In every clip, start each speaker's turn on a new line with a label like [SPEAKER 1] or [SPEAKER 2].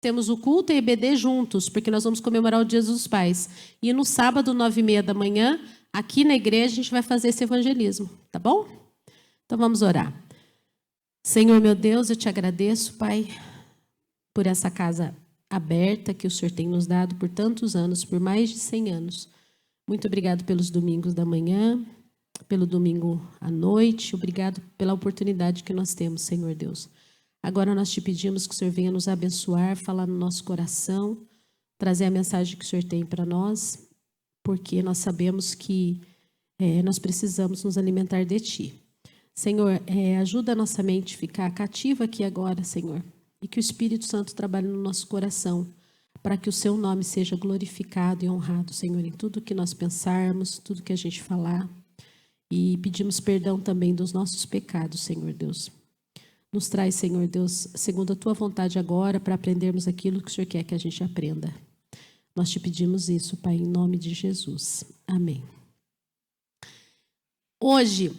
[SPEAKER 1] temos o culto e EBD juntos, porque nós vamos comemorar o Dia dos Pais. E no sábado, 9h30 da manhã, aqui na igreja, a gente vai fazer esse evangelismo, tá bom? Então vamos orar. Senhor, meu Deus, eu te agradeço, Pai, por essa casa aberta que o Senhor tem nos dado por tantos anos, por mais de 100 anos. Muito obrigado pelos domingos da manhã, pelo domingo à noite. Obrigado pela oportunidade que nós temos, Senhor Deus. Agora nós te pedimos que o Senhor venha nos abençoar, falar no nosso coração, trazer a mensagem que o Senhor tem para nós, porque nós sabemos que nós precisamos nos alimentar de Ti. Senhor, ajuda a nossa mente a ficar cativa aqui agora, Senhor, e que o Espírito Santo trabalhe no nosso coração, para que o Seu nome seja glorificado e honrado, Senhor, em tudo que nós pensarmos, tudo que a gente falar. E pedimos perdão também dos nossos pecados, Senhor Deus. Nos traz, Senhor Deus, segundo a Tua vontade agora, para aprendermos aquilo que o Senhor quer que a gente aprenda. Nós te pedimos isso, Pai, em nome de Jesus. Amém. Hoje,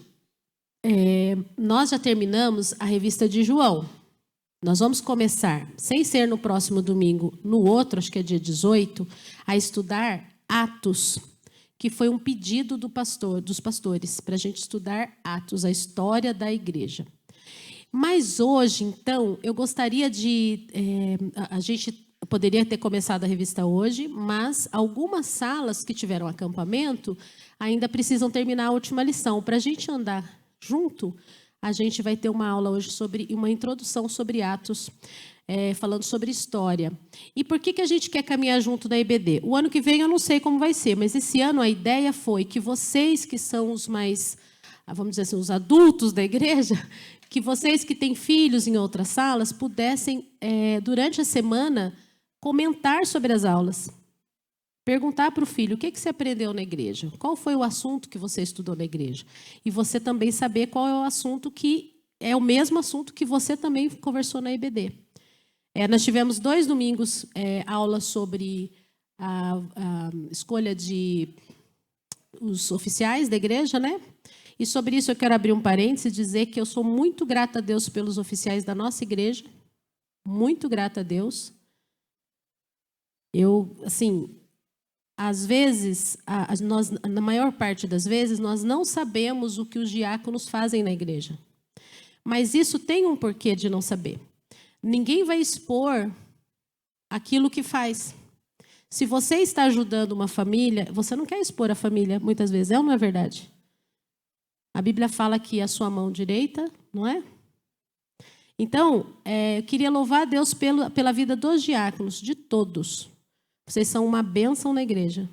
[SPEAKER 1] nós já terminamos a revista de João. Nós vamos começar, sem ser no próximo domingo, no outro, acho que é dia 18, a estudar Atos, que foi um pedido dos pastores, para a gente estudar Atos, a história da igreja. Mas hoje, então, eu gostaria de... a gente poderia ter começado a revista hoje, mas algumas salas que tiveram acampamento ainda precisam terminar a última lição. Para a gente andar junto, a gente vai ter uma aula hoje sobre uma introdução sobre Atos, falando sobre história. E por que a gente quer caminhar junto na IBD? O ano que vem eu não sei como vai ser, mas esse ano a ideia foi que vocês que são os mais, vamos dizer assim, os adultos da igreja, que vocês que têm filhos em outras salas pudessem, durante a semana, comentar sobre as aulas. Perguntar para o filho, o que você aprendeu na igreja? Qual foi o assunto que você estudou na igreja? E você também saber qual é o assunto que é o mesmo assunto que você também conversou na IBD. Nós tivemos 2 domingos aulas sobre a escolha de os oficiais da igreja, né? E sobre isso eu quero abrir um parênteses e dizer que eu sou muito grata a Deus pelos oficiais da nossa igreja. Muito grata a Deus. Eu, assim, às vezes, nós, na maior parte das vezes, nós não sabemos o que os diáconos fazem na igreja. Mas isso tem um porquê de não saber. Ninguém vai expor aquilo que faz. Se você está ajudando uma família, você não quer expor a família, muitas vezes, ou não é verdade? A Bíblia fala que a sua mão direita, não é? Então, eu queria louvar a Deus pela vida dos diáconos, de todos. Vocês são uma bênção na igreja.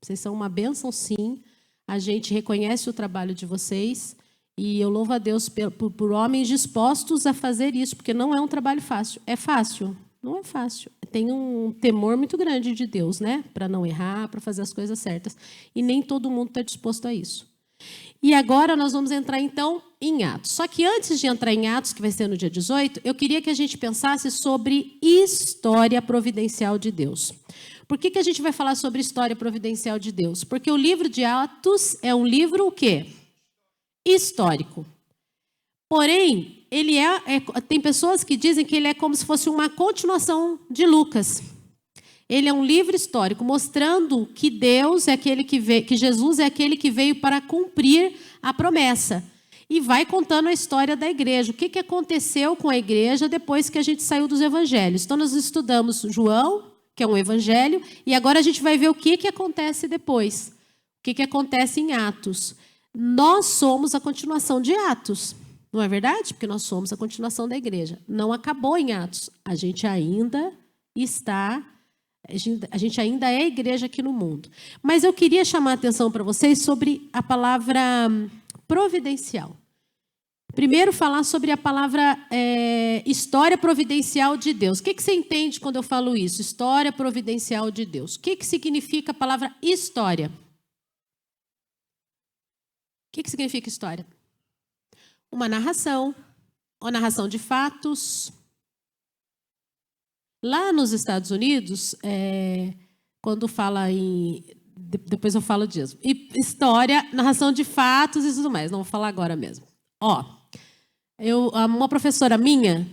[SPEAKER 1] Vocês são uma bênção, sim. A gente reconhece o trabalho de vocês. E eu louvo a Deus por homens dispostos a fazer isso, porque não é um trabalho fácil. É fácil? Não é fácil. Tem um temor muito grande de Deus, né? Para não errar, para fazer as coisas certas. E nem todo mundo está disposto a isso. E agora nós vamos entrar, então, em Atos. Só que antes de entrar em Atos, que vai ser no dia 18, eu queria que a gente pensasse sobre história providencial de Deus. Por que a gente vai falar sobre história providencial de Deus? Porque o livro de Atos é um livro o quê? Histórico. Porém, ele tem pessoas que dizem que ele é como se fosse uma continuação de Lucas. Ele é um livro histórico, mostrando que Deus é aquele que veio, que Jesus é aquele que veio para cumprir a promessa. E vai contando a história da igreja. O que aconteceu com a igreja depois que a gente saiu dos evangelhos. Então, nós estudamos João, que é um evangelho, e agora a gente vai ver o que acontece depois. O que acontece em Atos. Nós somos a continuação de Atos. Não é verdade? Porque nós somos a continuação da igreja. Não acabou em Atos. A gente ainda é a igreja aqui no mundo. Mas eu queria chamar a atenção para vocês sobre a palavra providencial. Primeiro, falar sobre a palavra história providencial de Deus. O que você entende quando eu falo isso? História providencial de Deus. O que significa a palavra história? O que significa história? Uma narração de fatos. Lá nos Estados Unidos, quando fala em... Depois eu falo disso. História, narração de fatos e tudo mais. Não vou falar agora mesmo. Uma professora minha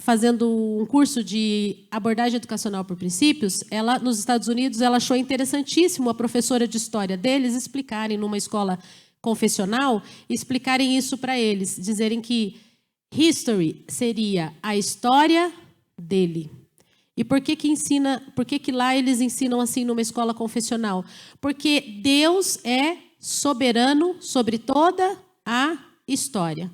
[SPEAKER 1] fazendo um curso de abordagem educacional por princípios, ela, nos Estados Unidos, ela achou interessantíssimo a professora de história deles explicarem numa escola confessional, explicarem isso para eles, dizerem que history seria a história dele. E por que lá eles ensinam assim numa escola confessional? Porque Deus é soberano sobre toda a história.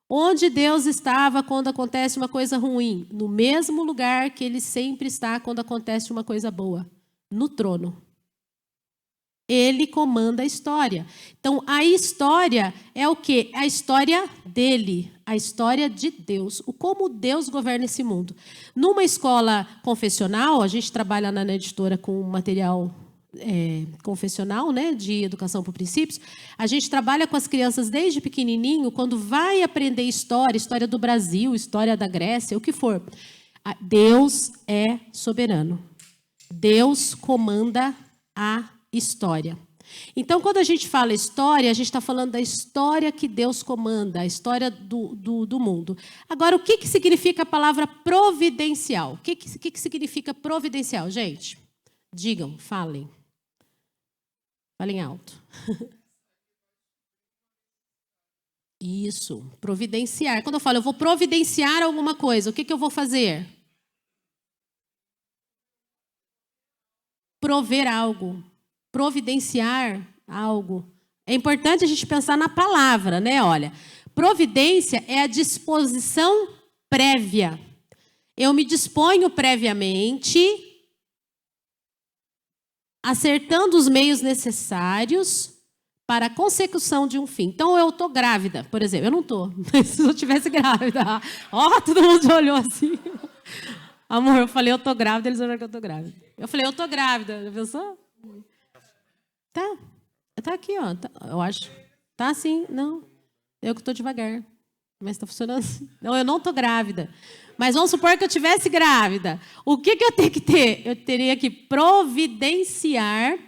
[SPEAKER 1] Onde Deus estava quando acontece uma coisa ruim? No mesmo lugar que ele sempre está quando acontece uma coisa boa, no trono. Ele comanda a história. Então, a história é o quê? A história dele, a história de Deus, o como Deus governa esse mundo. Numa escola confessional, a gente trabalha na editora com material confessional, né, de educação por princípios, a gente trabalha com as crianças desde pequenininho, quando vai aprender história do Brasil, história da Grécia, o que for. Deus é soberano. Deus comanda a história. Então, quando a gente fala história, a gente está falando da história que Deus comanda, a história do mundo. Agora, o que significa a palavra providencial? O que significa providencial, gente? Digam, falem. Falem alto. Isso, providenciar. Quando eu falo, eu vou providenciar alguma coisa, o que eu vou fazer? Prover algo. Providenciar algo. É importante a gente pensar na palavra, né? Olha, providência é a disposição prévia. Eu me disponho previamente, acertando os meios necessários para a consecução de um fim. Então, eu estou grávida, por exemplo. Eu não estou, mas se eu estivesse grávida. Ó, todo mundo já olhou assim. Amor, eu falei, eu estou grávida, eles olharam que eu estou grávida. Eu falei, eu estou grávida. Já pensou? Tá aqui, ó. Tá, eu acho. Tá assim, não. Eu que estou devagar. Mas está funcionando assim. Não, eu não estou grávida. Mas vamos supor que eu estivesse grávida. O que eu tenho que ter? Eu teria que providenciar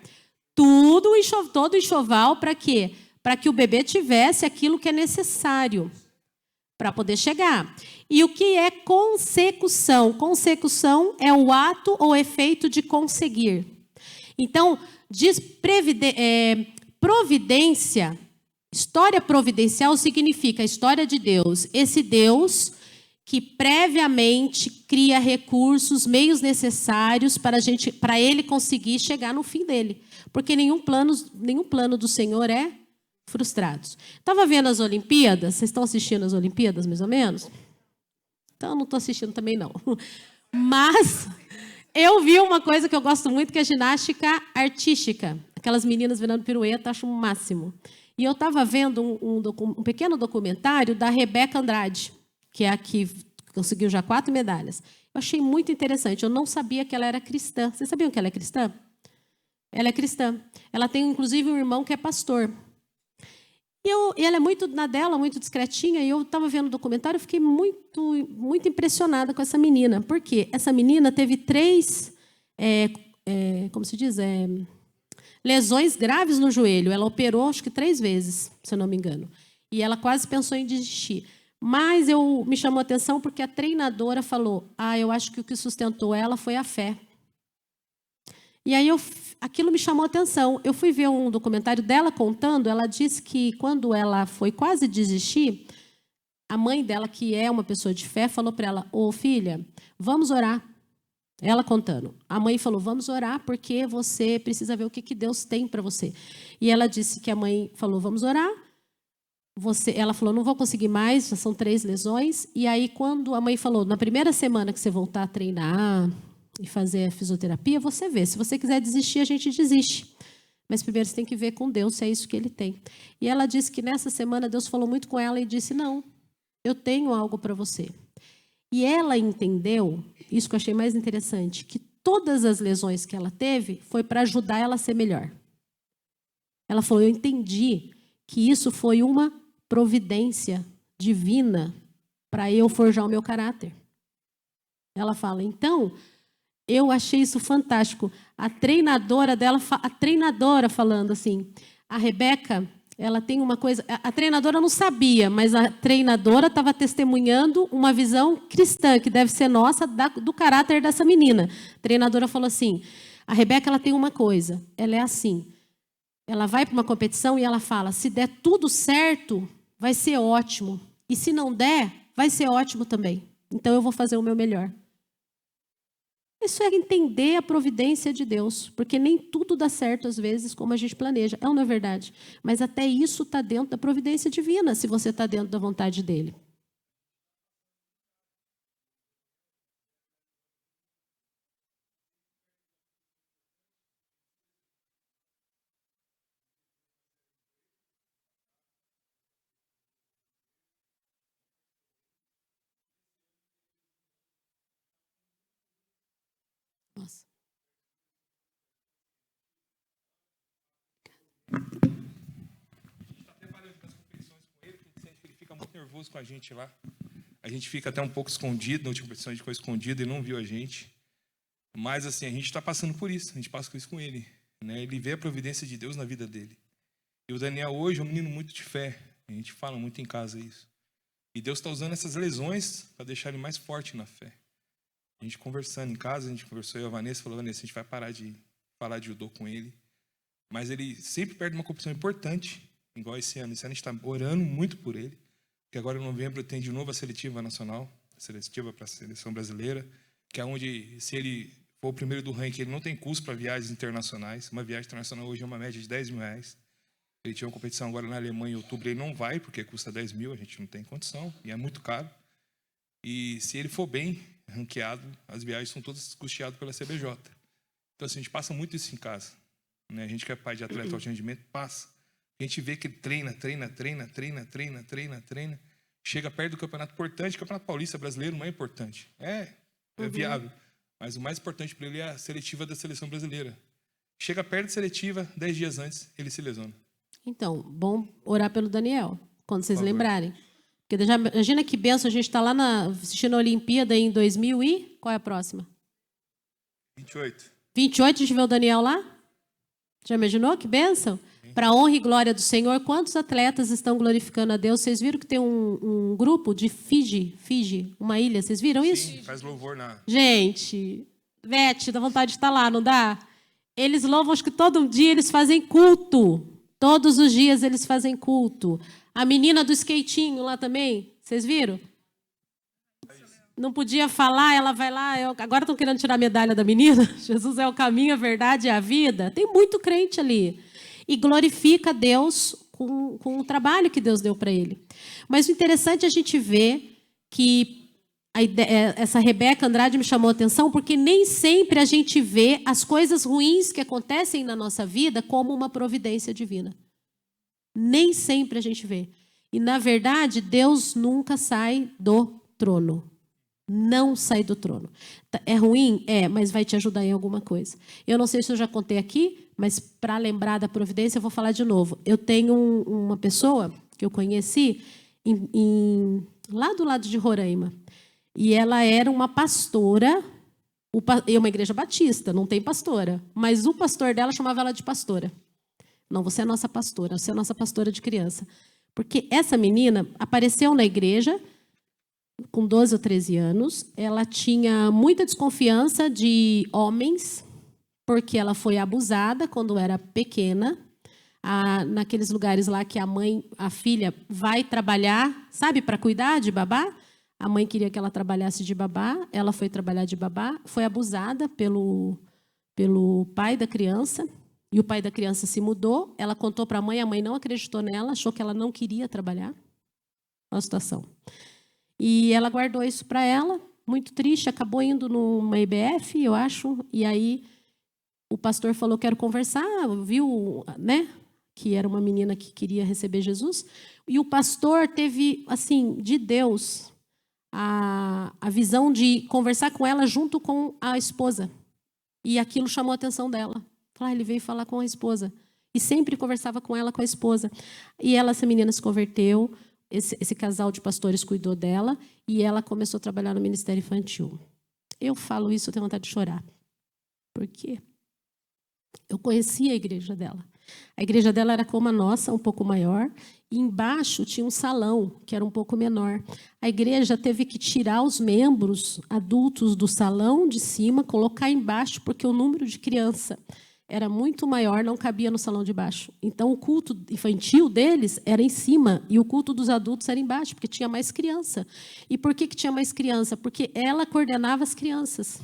[SPEAKER 1] todo o enxoval para quê? Para que o bebê tivesse aquilo que é necessário para poder chegar. E o que é consecução? Consecução é o ato ou efeito de conseguir. Então, providência, história providencial significa a história de Deus. Esse Deus que previamente cria recursos, meios necessários para ele conseguir chegar no fim dele. Porque nenhum plano do Senhor é frustrado. Estava vendo as Olimpíadas? Vocês estão assistindo as Olimpíadas, mais ou menos? Então, não estou assistindo também, não. Mas eu vi uma coisa que eu gosto muito, que é ginástica artística. Aquelas meninas virando pirueta, acho o máximo. E eu estava vendo um pequeno documentário da Rebeca Andrade, que é a que conseguiu já 4 medalhas. Eu achei muito interessante. Eu não sabia que ela era cristã. Vocês sabiam que ela é cristã? Ela é cristã. Ela tem, inclusive, um irmão que é pastor. E ela é muito na dela, muito discretinha. E eu estava vendo o documentário e fiquei muito, muito impressionada com essa menina. Por quê? Essa menina teve 3, como se diz? Lesões graves no joelho. Ela operou, acho que 3 vezes, se eu não me engano. E ela quase pensou em desistir. Mas me chamou a atenção porque a treinadora falou, eu acho que o que sustentou ela foi a fé. E aí aquilo me chamou a atenção. Eu fui ver um documentário dela contando, ela disse que quando ela foi quase desistir, a mãe dela, que é uma pessoa de fé, falou para ela, filha, vamos orar. Ela contando. A mãe falou, vamos orar porque você precisa ver o que Deus tem para você. E ela disse que a mãe falou, vamos orar. Ela falou, não vou conseguir mais, já são 3 lesões. E aí, quando a mãe falou, na primeira semana que você voltar a treinar e fazer a fisioterapia, você vê. Se você quiser desistir, a gente desiste. Mas primeiro você tem que ver com Deus se é isso que Ele tem. E ela disse que nessa semana Deus falou muito com ela e disse, não, eu tenho algo para você. E ela entendeu, isso que eu achei mais interessante, que todas as lesões que ela teve foi para ajudar ela a ser melhor. Ela falou, eu entendi que isso foi uma providência divina para eu forjar o meu caráter. Ela fala, então, eu achei isso fantástico. A treinadora falando assim, a Rebeca, ela tem uma coisa... A treinadora não sabia, mas a treinadora estava testemunhando uma visão cristã, que deve ser nossa, do caráter dessa menina. A treinadora falou assim, a Rebeca ela tem uma coisa, ela é assim, ela vai para uma competição e ela fala, se der tudo certo, vai ser ótimo. E se não der, vai ser ótimo também. Então eu vou fazer o meu melhor. Isso é entender a providência de Deus, porque nem tudo dá certo às vezes como a gente planeja. É ou não é verdade? Mas até isso está dentro da providência divina, se você está dentro da vontade dele. Nossa.
[SPEAKER 2] Está preparando as competições com ele, porque ele fica muito nervoso com a gente lá. A gente fica até um pouco escondido, na última competição a gente ficou escondido e não viu a gente. Mas assim, a gente está passando por isso, a gente passa por isso com ele. Né? Ele vê a providência de Deus na vida dele. E o Daniel hoje é um menino muito de fé. A gente fala muito em casa isso. E Deus está usando essas lesões para deixar ele mais forte na fé. A gente conversando em casa, a gente conversou, eu e a Vanessa, falou, Vanessa, a gente vai parar de falar de judô com ele. Mas ele sempre perde uma competição importante, igual esse ano. Esse ano a gente está orando muito por ele, porque agora em novembro tem de novo a seletiva nacional, a seletiva para a seleção brasileira, que é onde, se ele for o primeiro do ranking, ele não tem custo para viagens internacionais. Uma viagem internacional hoje é uma média de R$10 mil. Ele tinha uma competição agora na Alemanha em outubro, ele não vai, porque custa 10 mil, a gente não tem condição, e é muito caro. E se ele for bem ranqueado, as viagens são todas custeadas pela CBJ. Então, assim, a gente passa muito isso em casa. Né? A gente que é pai de atleta de alto rendimento, passa. A gente vê que ele treina. Chega perto do campeonato importante, o campeonato paulista brasileiro não é importante. É viável. Mas o mais importante para ele é a seletiva da seleção brasileira. Chega perto da seletiva, 10 dias antes, ele se lesiona.
[SPEAKER 1] Então, bom orar pelo Daniel, quando vocês lembrarem. Porque já imagina que benção, a gente está lá assistindo a Olimpíada em 2000 e... Qual é a próxima?
[SPEAKER 2] 28.
[SPEAKER 1] 28, a gente vê o Daniel lá? Já imaginou? Que benção? Para a honra e glória do Senhor, quantos atletas estão glorificando a Deus? Vocês viram que tem um grupo de Fiji, uma ilha, vocês viram isso?
[SPEAKER 2] Sim, faz louvor na...
[SPEAKER 1] Gente, Vete, dá vontade de estar lá, não dá? Eles louvam, acho que todo dia eles fazem culto. Todos os dias eles fazem culto. A menina do skatinho lá também, vocês viram? Não podia falar, ela vai lá. Agora estão querendo tirar a medalha da menina. Jesus é o caminho, a verdade e a vida. Tem muito crente ali. E glorifica Deus com o trabalho que Deus deu para ele. Mas o interessante é a gente ver que essa Rebeca Andrade me chamou a atenção, porque nem sempre a gente vê as coisas ruins que acontecem na nossa vida como uma providência divina. Nem sempre a gente vê. E, na verdade, Deus nunca sai do trono. Não sai do trono. É ruim? É, mas vai te ajudar em alguma coisa. Eu não sei se eu já contei aqui, mas para lembrar da providência, eu vou falar de novo. Eu tenho uma pessoa que eu conheci lá do lado de Roraima. E ela era uma pastora, uma igreja batista, não tem pastora. Mas o pastor dela chamava ela de pastora. Não, você é nossa pastora, você é nossa pastora de criança. Porque essa menina apareceu na igreja com 12 ou 13 anos. Ela tinha muita desconfiança de homens, porque ela foi abusada quando era pequena. Naqueles lugares lá que a filha vai trabalhar, sabe, para cuidar de babá. A mãe queria que ela trabalhasse de babá, ela foi trabalhar de babá, foi abusada pelo pai da criança. E o pai da criança se mudou, ela contou para a mãe não acreditou nela, achou que ela não queria trabalhar. Olha a situação. E ela guardou isso para ela, muito triste, acabou indo numa IBF, eu acho, e aí o pastor falou, quero conversar, viu, né, que era uma menina que queria receber Jesus, e o pastor teve, assim, de Deus, a visão de conversar com ela junto com a esposa, e aquilo chamou a atenção dela. Ele veio falar com a esposa. E sempre conversava com ela, com a esposa. E essa menina se converteu. Esse casal de pastores cuidou dela. E ela começou a trabalhar no Ministério Infantil. Eu falo isso, eu tenho vontade de chorar. Por quê? Eu conheci a igreja dela. A igreja dela era como a nossa, um pouco maior, e embaixo tinha um salão, que era um pouco menor. A igreja teve que tirar os membros adultos do salão de cima, colocar embaixo, porque o número de criança era muito maior, não cabia no salão de baixo. Então, o culto infantil deles era em cima e o culto dos adultos era embaixo, porque tinha mais criança. E por que tinha mais criança? Porque ela coordenava as crianças.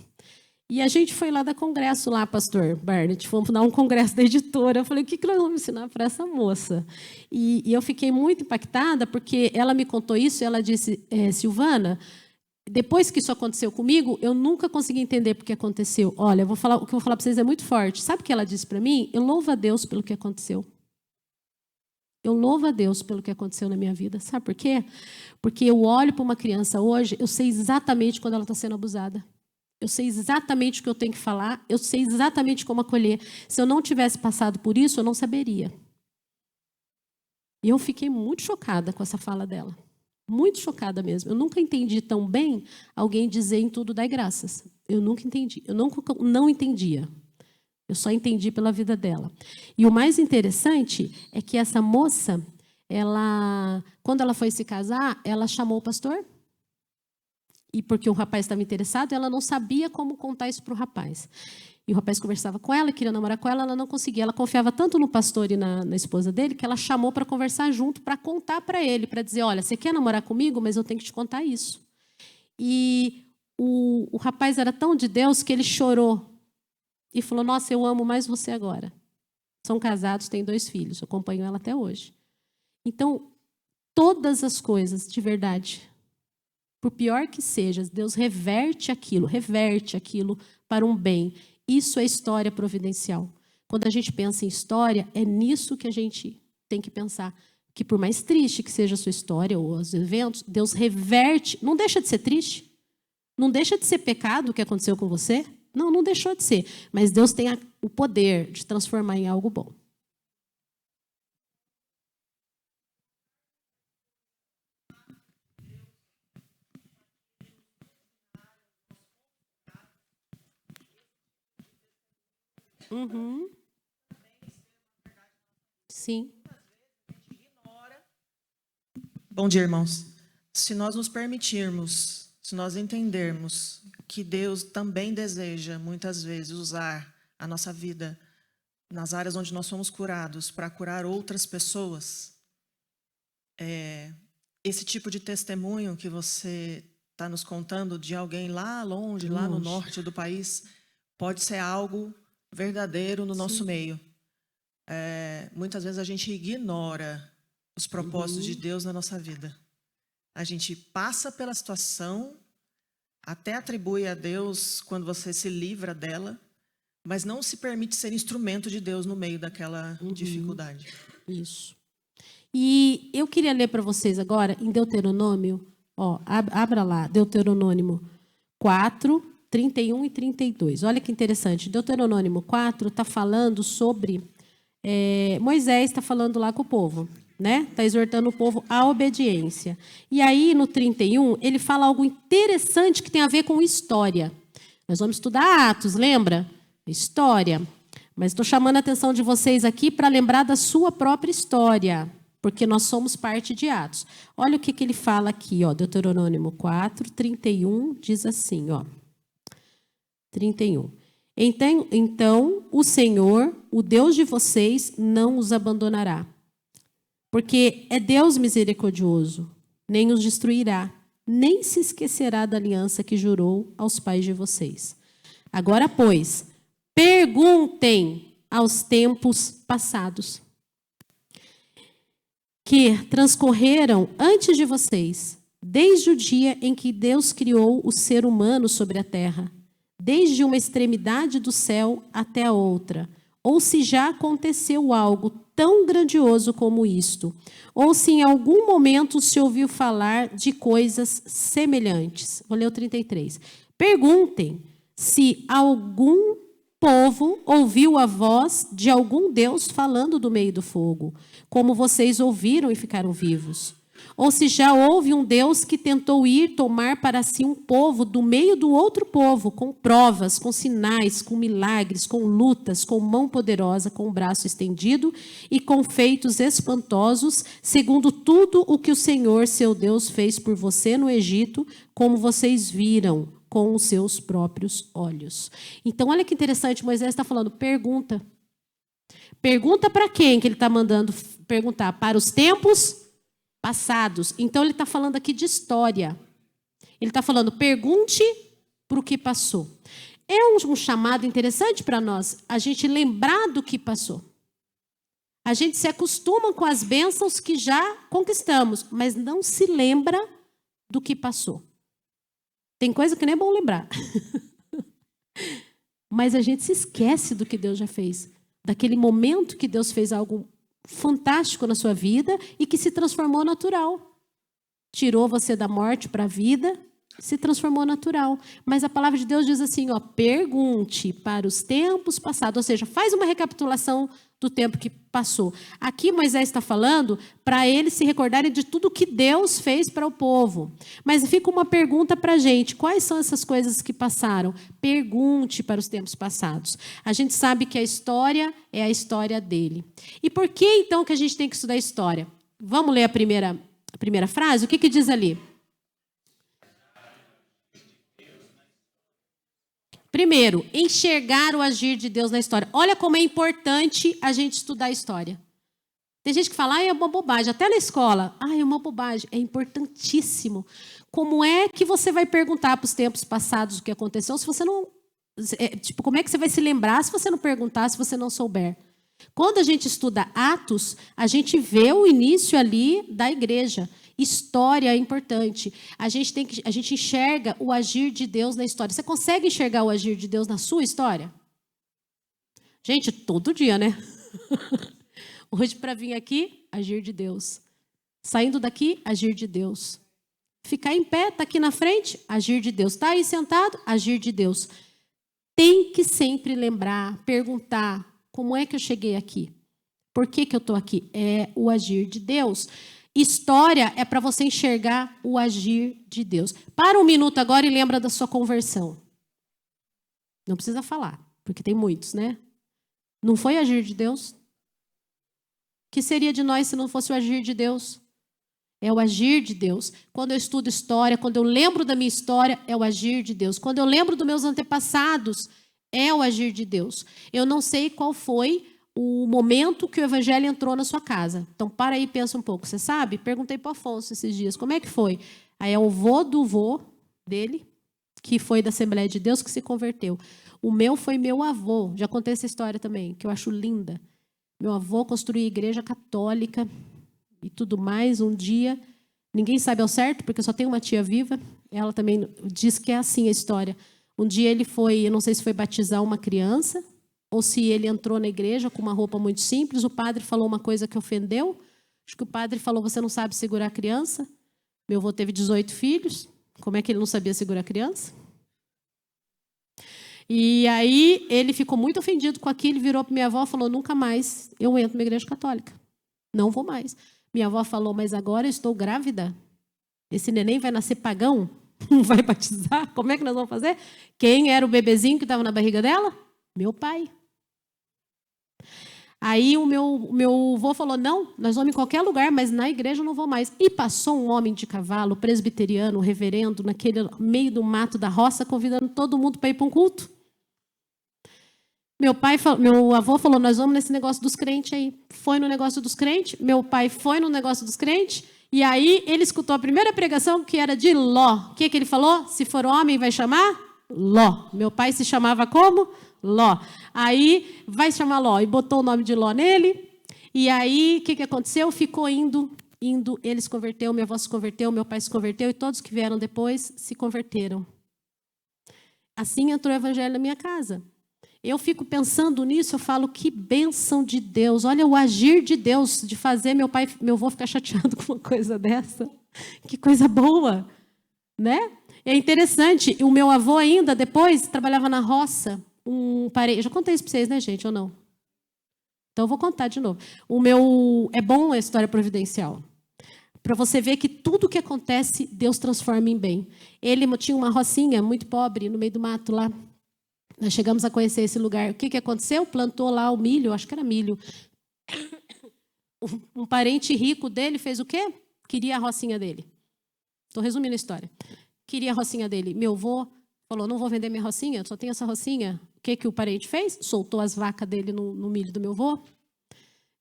[SPEAKER 1] E a gente foi lá dar congresso lá, pastor Barnett, fomos dar um congresso da editora. Eu falei, o que nós vamos ensinar para essa moça? E eu fiquei muito impactada, porque ela me contou isso e ela disse, Silvana, depois que isso aconteceu comigo, eu nunca consegui entender por que aconteceu. Olha, o que eu vou falar para vocês é muito forte. Sabe o que ela disse para mim? Eu louvo a Deus pelo que aconteceu. Eu louvo a Deus pelo que aconteceu na minha vida. Sabe por quê? Porque eu olho para uma criança hoje, eu sei exatamente quando ela está sendo abusada. Eu sei exatamente o que eu tenho que falar, eu sei exatamente como acolher. Se eu não tivesse passado por isso, eu não saberia. E eu fiquei muito chocada com essa fala dela. Muito chocada mesmo. Eu nunca entendi tão bem alguém dizer em tudo dai graças. Eu nunca entendi. Eu não entendia. Eu só entendi pela vida dela. E o mais interessante é que essa moça, quando ela foi se casar, ela chamou o pastor. E porque o rapaz estava interessado, ela não sabia como contar isso para o rapaz. E o rapaz conversava com ela, queria namorar com ela não conseguia. Ela confiava tanto no pastor e na esposa dele, que ela chamou para conversar junto, para contar para ele, para dizer, olha, você quer namorar comigo, mas eu tenho que te contar isso. E o rapaz era tão de Deus que ele chorou. E falou, nossa, eu amo mais você agora. São casados, têm 2 filhos, eu acompanho ela até hoje. Então, todas as coisas, de verdade, por pior que seja, Deus reverte aquilo para um bem. Isso é história providencial. Quando a gente pensa em história, é nisso que a gente tem que pensar. Que por mais triste que seja a sua história ou os eventos, Deus reverte. Não deixa de ser triste. Não deixa de ser pecado o que aconteceu com você. Não deixou de ser. Mas Deus tem o poder de transformar em algo bom. Uhum. Sim.
[SPEAKER 3] Bom dia, irmãos. Se nós nos permitirmos, se nós entendermos que Deus também deseja, muitas vezes, usar a nossa vida nas áreas onde nós somos curados para curar outras pessoas, esse tipo de testemunho que você está nos contando de alguém lá longe, lá no norte do país, pode ser algo verdadeiro no nosso meio. Muitas vezes a gente ignora os propósitos de Deus na nossa vida. A gente passa pela situação, até atribui a Deus quando você se livra dela, mas não se permite ser instrumento de Deus no meio daquela dificuldade.
[SPEAKER 1] Isso. E eu queria ler para vocês agora em Deuteronômio, abra lá, Deuteronômio 4, 31 e 32. Olha que interessante. Deuteronômio 4 está falando sobre... Moisés está falando lá com o povo, né? Está exortando o povo à obediência. E aí, no 31, ele fala algo interessante que tem a ver com história. Nós vamos estudar Atos, lembra? História. Mas estou chamando a atenção de vocês aqui para lembrar da sua própria história, porque nós somos parte de Atos. Olha o que ele fala aqui, Deuteronômio 4, 31, diz assim, 31. Então, o Senhor, o Deus de vocês, não os abandonará, porque é Deus misericordioso, nem os destruirá, nem se esquecerá da aliança que jurou aos pais de vocês. Agora, pois, perguntem aos tempos passados, que transcorreram antes de vocês, desde o dia em que Deus criou o ser humano sobre a terra, desde uma extremidade do céu até a outra, ou se já aconteceu algo tão grandioso como isto, ou se em algum momento se ouviu falar de coisas semelhantes. Vou ler o 33. Perguntem se algum povo ouviu a voz de algum Deus falando do meio do fogo, como vocês ouviram e ficaram vivos. Ou se já houve um Deus que tentou ir tomar para si um povo do meio do outro povo, com provas, com sinais, com milagres, com lutas, com mão poderosa, com braço estendido e com feitos espantosos, segundo tudo o que o Senhor, seu Deus, fez por você no Egito, como vocês viram com os seus próprios olhos. Então, olha que interessante, Moisés está falando, pergunta. Pergunta para quem que ele está mandando perguntar? Para os tempos passados. Então, ele está falando aqui de história. Ele está falando, pergunte para o que passou. É um chamado interessante para nós, a gente lembrar do que passou. A gente se acostuma com as bênçãos que já conquistamos, mas não se lembra do que passou. Tem coisa que nem é bom lembrar. Mas a gente se esquece do que Deus já fez. Daquele momento que Deus fez algo fantástico na sua vida e que se transformou natural. Tirou você da morte para a vida, se transformou natural. Mas a palavra de Deus diz assim, ó, pergunte para os tempos passados. Ou seja, faz uma recapitulação do tempo que passou. Aqui Moisés está falando para eles se recordarem de tudo que Deus fez para o povo. Mas fica uma pergunta para a gente. Quais são essas coisas que passaram? Pergunte para os tempos passados. A gente sabe que a história é a história dele. E por que então que a gente tem que estudar história? Vamos ler a primeira frase? O que diz ali? Primeiro, enxergar o agir de Deus na história. Olha como é importante a gente estudar a história. Tem gente que fala, é uma bobagem. Até na escola, é uma bobagem. É importantíssimo. Como é que você vai perguntar para os tempos passados o que aconteceu se você não... como é que você vai se lembrar se você não perguntar, se você não souber? Quando a gente estuda Atos, a gente vê o início ali da igreja. História é importante. A gente enxerga o agir de Deus na história. Você consegue enxergar o agir de Deus na sua história? Gente, todo dia, né? Hoje, para vir aqui, agir de Deus. Saindo daqui, agir de Deus. Ficar em pé, está aqui na frente, agir de Deus. Está aí sentado, agir de Deus. Tem que sempre lembrar, perguntar, como é que eu cheguei aqui? Por que eu estou aqui? É o agir de Deus. História é para você enxergar o agir de Deus. Para um minuto agora e lembra da sua conversão. Não precisa falar, porque tem muitos, né? Não foi agir de Deus? O que seria de nós se não fosse o agir de Deus? É o agir de Deus. Quando eu estudo história, quando eu lembro da minha história, é o agir de Deus. Quando eu lembro dos meus antepassados, é o agir de Deus. Eu não sei qual foi o momento que o evangelho entrou na sua casa. Então, para aí e pensa um pouco. Você sabe? Perguntei para o Afonso esses dias. Como é que foi? Aí é o vô do vô dele, que foi da Assembleia de Deus, que se converteu. O meu foi meu avô. Já contei essa história também, que eu acho linda. Meu avô construiu igreja católica e tudo mais. Um dia, ninguém sabe ao certo, porque só tem uma tia viva. Ela também diz que é assim a história. Um dia ele foi, eu não sei se foi batizar uma criança, ou se ele entrou na igreja com uma roupa muito simples, o padre falou uma coisa que ofendeu. Acho que o padre falou, você não sabe segurar a criança. Meu avô teve 18 filhos. Como é que ele não sabia segurar a criança? E aí ele ficou muito ofendido com aquilo, virou para minha avó e falou, nunca mais eu entro na igreja católica. Não vou mais. Minha avó falou, mas agora eu estou grávida. Esse neném vai nascer pagão? Não vai batizar? Como é que nós vamos fazer? Quem era o bebezinho que estava na barriga dela? Meu pai. Aí o meu avô falou, não, nós vamos em qualquer lugar, mas na igreja eu não vou mais. E passou um homem de cavalo, presbiteriano, reverendo, naquele meio do mato da roça, convidando todo mundo para ir para um culto. Meu avô falou, nós vamos nesse negócio dos crentes aí. Foi no negócio dos crentes, meu pai foi no negócio dos crentes, e aí ele escutou a primeira pregação, que era de Ló. O que ele falou? Se for homem, vai chamar Ló. Meu pai se chamava como? Ló. Aí, vai chamar Ló. E botou o nome de Ló nele. E aí, o que aconteceu? Ficou indo. Ele se converteu, minha avó se converteu, meu pai se converteu, e todos que vieram depois se converteram. Assim entrou o evangelho na minha casa. Eu fico pensando nisso, eu falo, que bênção de Deus. Olha o agir de Deus, de fazer meu avô ficar chateado com uma coisa dessa. Que coisa boa, né? É interessante, o meu avô ainda, depois, trabalhava na roça. Eu já contei isso para vocês, né, gente, ou não? Então, eu vou contar de novo. É bom a história providencial. Para você ver que tudo que acontece, Deus transforma em bem. Ele tinha uma rocinha muito pobre no meio do mato lá. Nós chegamos a conhecer esse lugar. O que aconteceu? Plantou lá o milho, acho que era milho. Um parente rico dele fez o quê? Queria a rocinha dele. Estou resumindo a história. Queria a rocinha dele. Meu avô falou, não vou vender minha rocinha, só tenho essa rocinha. O que o parente fez? Soltou as vacas dele no milho do meu avô.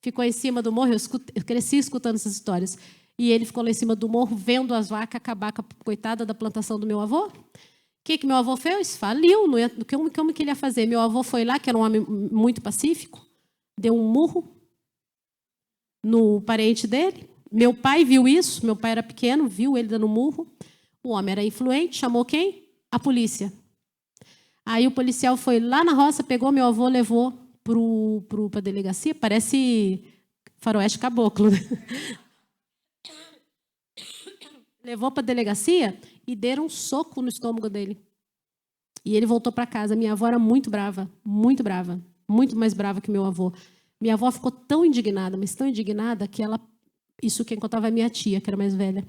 [SPEAKER 1] Ficou em cima do morro. Eu cresci escutando essas histórias. E ele ficou lá em cima do morro, vendo as vacas acabar com a coitada da plantação do meu avô. O que meu avô fez? Faliu. Como que ele ia fazer? Meu avô foi lá, que era um homem muito pacífico, deu um murro no parente dele. Meu pai viu isso. Meu pai era pequeno, viu ele dando um murro. O homem era influente, chamou quem? A polícia. Aí o policial foi lá na roça, pegou meu avô, levou para a delegacia. Parece faroeste caboclo, né? Levou para a delegacia e deram um soco no estômago dele. E ele voltou para casa. Minha avó era muito brava, muito mais brava que meu avô. Minha avó ficou tão indignada, mas tão indignada, que ela... Isso quem contava é minha tia, que era mais velha.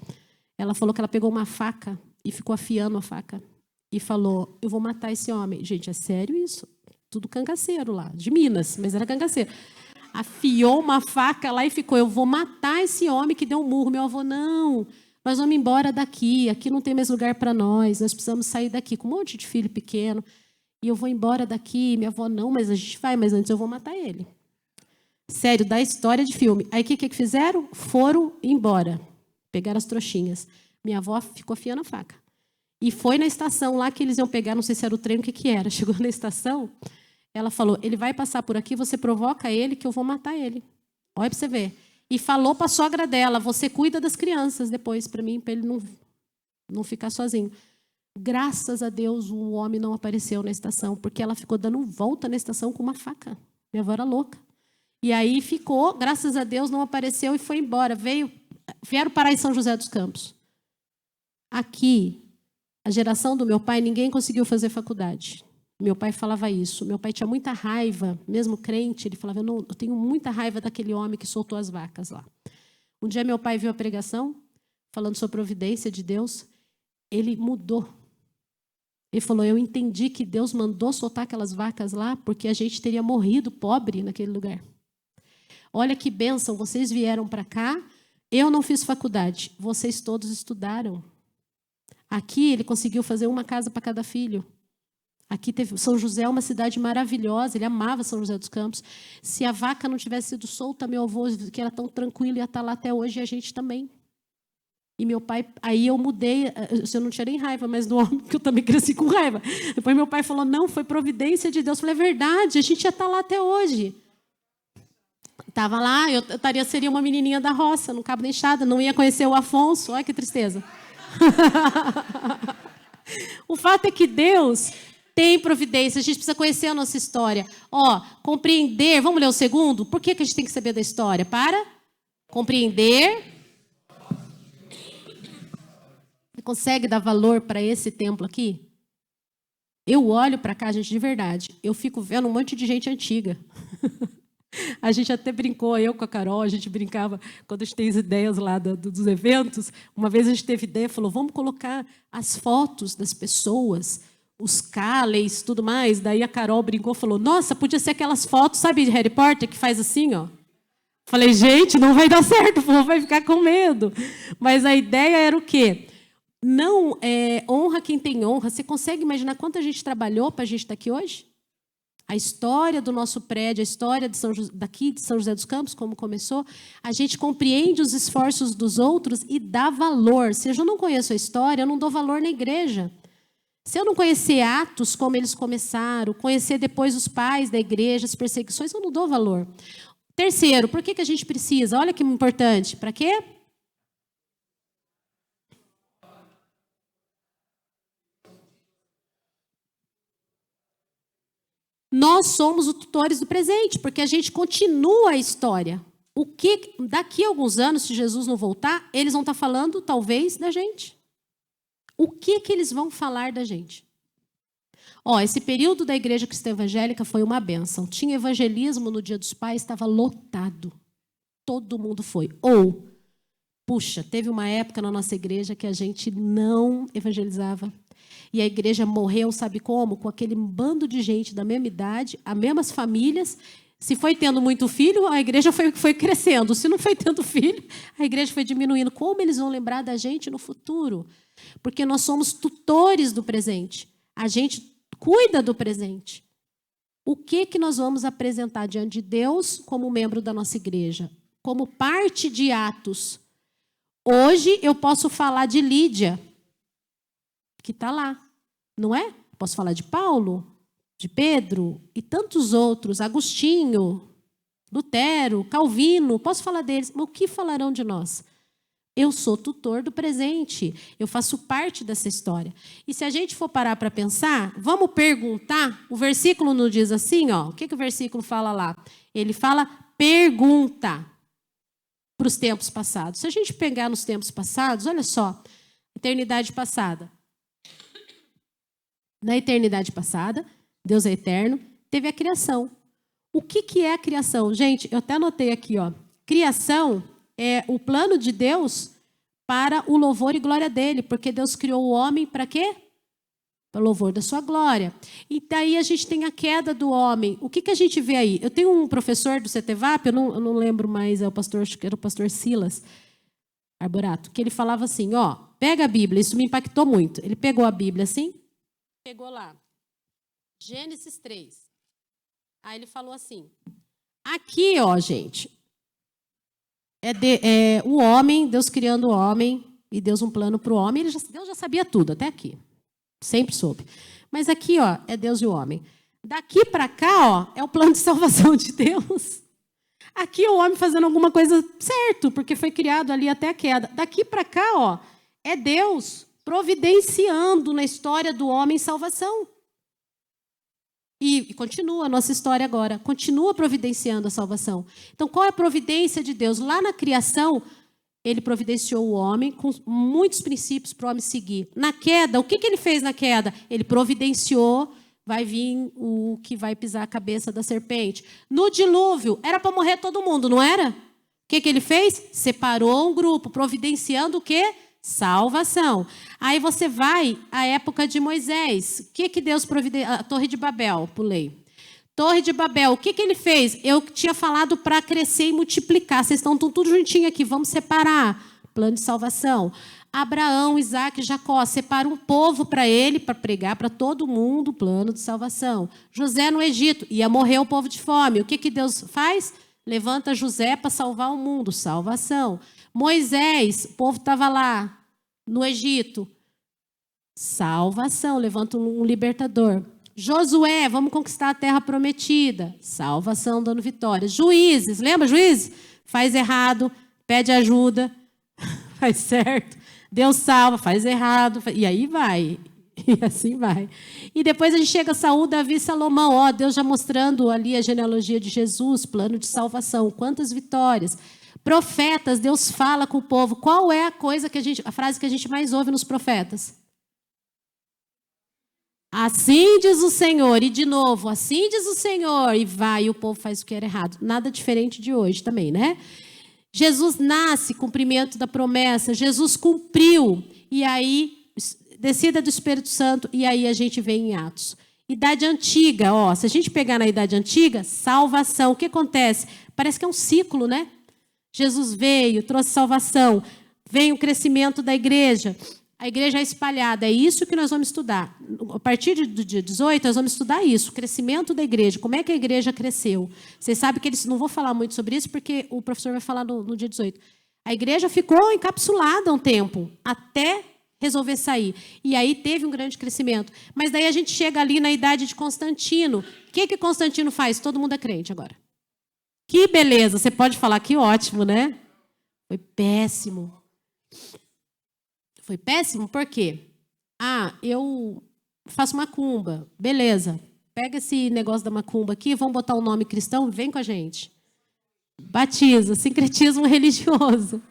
[SPEAKER 1] Ela falou que ela pegou uma faca e ficou afiando a faca. E falou, eu vou matar esse homem. Gente, é sério isso? Tudo cangaceiro lá, de Minas, mas era cangaceiro. Afiou uma faca lá e ficou, eu vou matar esse homem que deu um murro. Meu avô, não... Nós vamos embora daqui, aqui não tem mais lugar para nós precisamos sair daqui, com um monte de filho pequeno, e eu vou embora daqui. Minha avó, não, mas a gente vai, mas antes eu vou matar ele. Sério, da história de filme. Aí o que fizeram? Foram embora, pegaram as trouxinhas. Minha avó ficou afiando a faca. E foi na estação lá que eles iam pegar, não sei se era o trem, o que era. Chegou na estação, ela falou, ele vai passar por aqui, você provoca ele que eu vou matar ele. Olha para você ver. E falou para a sogra dela, você cuida das crianças depois, para mim, para ele não ficar sozinho. Graças a Deus, o homem não apareceu na estação, porque ela ficou dando volta na estação com uma faca. Minha avó era louca. E aí ficou, graças a Deus, não apareceu e foi embora. Vieram parar em São José dos Campos. Aqui, a geração do meu pai, ninguém conseguiu fazer faculdade. Meu pai falava isso. Meu pai tinha muita raiva, mesmo crente, ele falava, eu tenho muita raiva daquele homem que soltou as vacas lá. Um dia meu pai viu a pregação, falando sobre a providência de Deus, ele mudou. Ele falou, eu entendi que Deus mandou soltar aquelas vacas lá porque a gente teria morrido pobre naquele lugar. Olha que bênção, vocês vieram para cá, eu não fiz faculdade, vocês todos estudaram. Aqui ele conseguiu fazer uma casa para cada filho. Aqui teve São José, é uma cidade maravilhosa, ele amava São José dos Campos. Se a vaca não tivesse sido solta, meu avô, que era tão tranquilo, ia estar lá até hoje, e a gente também. E meu pai, aí eu mudei, eu não tinha nem raiva, mas do homem, porque eu também cresci com raiva. Depois meu pai falou, não, foi providência de Deus. Eu falei, é verdade, a gente ia estar lá até hoje. Estava lá, seria uma menininha da roça, no Cabo da Enxada, não ia conhecer o Afonso, olha que tristeza. O fato é que Deus... tem providência, a gente precisa conhecer a nossa história. Compreender, vamos ler o segundo? Por que a gente tem que saber da história? Para compreender. Você consegue dar valor para esse templo aqui? Eu olho para cá, gente, de verdade. Eu fico vendo um monte de gente antiga. A gente até brincou, eu com a Carol, a gente brincava, quando a gente tem as ideias lá dos eventos. Uma vez a gente teve ideia, falou, vamos colocar as fotos das pessoas, os cáleis, tudo mais. Daí a Carol brincou, falou, nossa, podia ser aquelas fotos, sabe, de Harry Potter, que faz assim, ó. Falei, gente, não vai dar certo, o povo vai ficar com medo. Mas a ideia era o quê? Não, honra quem tem honra. Você consegue imaginar quanta gente trabalhou para a gente estar aqui hoje? A história do nosso prédio, a história daqui de São José dos Campos, como começou, a gente compreende os esforços dos outros e dá valor. Se eu não conheço a história, eu não dou valor na igreja. Se eu não conhecer Atos, como eles começaram, conhecer depois os pais da igreja, as perseguições, eu não dou valor. Terceiro, por que a gente precisa? Olha que importante. Para quê? Nós somos os tutores do presente, porque a gente continua a história. Daqui a alguns anos, se Jesus não voltar, eles vão estar falando, talvez, da gente. O que eles vão falar da gente? Esse período da Igreja Cristã Evangélica foi uma bênção. Tinha evangelismo no Dia dos Pais, estava lotado. Todo mundo foi. Ou Puxa, teve uma época na nossa igreja que a gente não evangelizava. E a igreja morreu, sabe como? Com aquele bando de gente da mesma idade, as mesmas famílias. Se foi tendo muito filho, a igreja foi crescendo. Se não foi tendo filho, a igreja foi diminuindo. Como eles vão lembrar da gente no futuro? Porque nós somos tutores do presente. A gente cuida do presente. O que nós vamos apresentar diante de Deus como membro da nossa igreja? Como parte de Atos. Hoje eu posso falar de Lídia, que está lá, não é? Posso falar de Paulo, de Pedro e tantos outros, Agostinho, Lutero, Calvino, posso falar deles, mas o que falarão de nós? Eu sou tutor do presente, eu faço parte dessa história. E se a gente for parar para pensar, vamos perguntar, o versículo não diz assim, ó, o que o versículo fala lá? Ele fala pergunta para os tempos passados. Se a gente pegar nos tempos passados, olha só, eternidade passada. Na eternidade passada, Deus é eterno, teve a criação. O que é a criação? Gente, eu até anotei aqui, ó. Criação é o plano de Deus para o louvor e glória dele, porque Deus criou o homem para quê? Para o louvor da sua glória. E daí a gente tem a queda do homem. O que a gente vê aí? Eu tenho um professor do CTVAP, eu não lembro mais, acho que era o pastor Silas Arborato, que ele falava assim, ó, pega a Bíblia, isso me impactou muito. Ele pegou a Bíblia assim, pegou lá, Gênesis 3. Aí ele falou assim, aqui, ó, gente, o homem, Deus criando o homem, e Deus um plano para o homem, Deus já sabia tudo, até aqui. Sempre soube. Mas aqui, ó, é Deus e o homem. Daqui para cá, ó, é o plano de salvação de Deus. Aqui é o homem fazendo alguma coisa certo, porque foi criado ali até a queda. Daqui para cá, ó, é Deus providenciando na história do homem salvação. E continua a nossa história agora. Continua providenciando a salvação. Então, qual é a providência de Deus? Lá na criação, ele providenciou o homem com muitos princípios para o homem seguir. Na queda, o que ele fez na queda? Ele providenciou, vai vir o que vai pisar a cabeça da serpente. No dilúvio, era para morrer todo mundo, não era? O que ele fez? Separou um grupo, providenciando o quê? Salvação. Aí você vai à época de Moisés. O que Deus providenciou? A Torre de Babel, pulei. Torre de Babel, o que ele fez? Eu tinha falado para crescer e multiplicar. Vocês estão tudo juntinho aqui, vamos separar. Plano de salvação. Abraão, Isaac, Jacó, separa um povo para ele, para pregar para todo mundo o plano de salvação. José no Egito, ia morrer o povo de fome. O que Deus faz? Levanta José para salvar o mundo, salvação. Moisés, o povo estava lá no Egito. Salvação, levanta um libertador. Josué, vamos conquistar a terra prometida. Salvação, dando vitória. Juízes, lembra juízes? Faz errado, pede ajuda, faz certo. Deus salva, faz errado. E aí vai. E assim vai. E depois a gente chega a Saul, Davi, Salomão. Ó, Deus já mostrando ali a genealogia de Jesus, plano de salvação. Quantas vitórias. Profetas, Deus fala com o povo. Qual é a frase que a gente mais ouve nos profetas? Assim diz o Senhor, e de novo, assim diz o Senhor, e vai, e o povo faz o que era errado. Nada diferente de hoje também, né? Jesus nasce, cumprimento da promessa, Jesus cumpriu, e aí, descida do Espírito Santo, e aí a gente vê em Atos. Idade antiga, ó, se a gente pegar na idade antiga, salvação, o que acontece? Parece que é um ciclo, né? Jesus veio, trouxe salvação, vem o crescimento da igreja. A igreja é espalhada, é isso que nós vamos estudar. A partir do dia 18, nós vamos estudar isso, o crescimento da igreja, como é que a igreja cresceu. Vocês sabem que eles não vou falar muito sobre isso, porque o professor vai falar no dia 18. A igreja ficou encapsulada um tempo, até resolver sair. E aí teve um grande crescimento. Mas daí a gente chega ali na idade de Constantino. O que Constantino faz? Todo mundo é crente agora. Que beleza, você pode falar que ótimo, né? Foi péssimo. Foi péssimo por quê? Ah, eu faço macumba. Beleza. Pega esse negócio da macumba aqui, vamos botar o nome cristão, vem com a gente. Batiza, sincretismo religioso.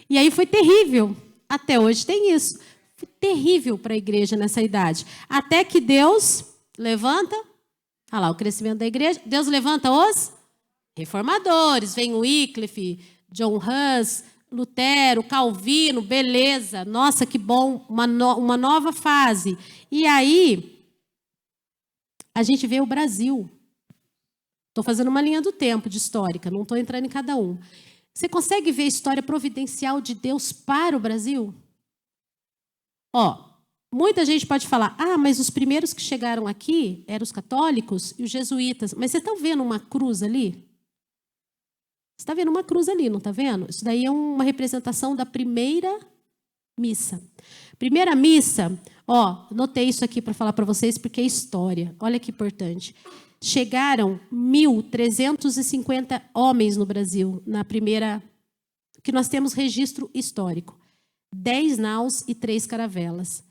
[SPEAKER 1] E aí foi terrível. Até hoje tem isso. Foi terrível para a igreja nessa idade. Até que Deus levanta, olha lá, o crescimento da igreja, Deus levanta os reformadores. Vem o Wycliffe, John Hus, Lutero, Calvino, beleza, nossa, que bom, uma nova fase. E aí, a gente vê o Brasil. Estou fazendo uma linha do tempo de histórica, não estou entrando em cada um. Você consegue ver a história providencial de Deus para o Brasil? Muita gente pode falar, mas os primeiros que chegaram aqui eram os católicos e os jesuítas. Mas você está vendo uma cruz ali? Você está vendo uma cruz ali, não está vendo? Isso daí é uma representação da primeira missa. Primeira missa, anotei isso aqui para falar para vocês porque é história. Olha que importante. Chegaram 1.350 homens no Brasil, na primeira, que nós temos registro histórico. 10 naus e 3 caravelas.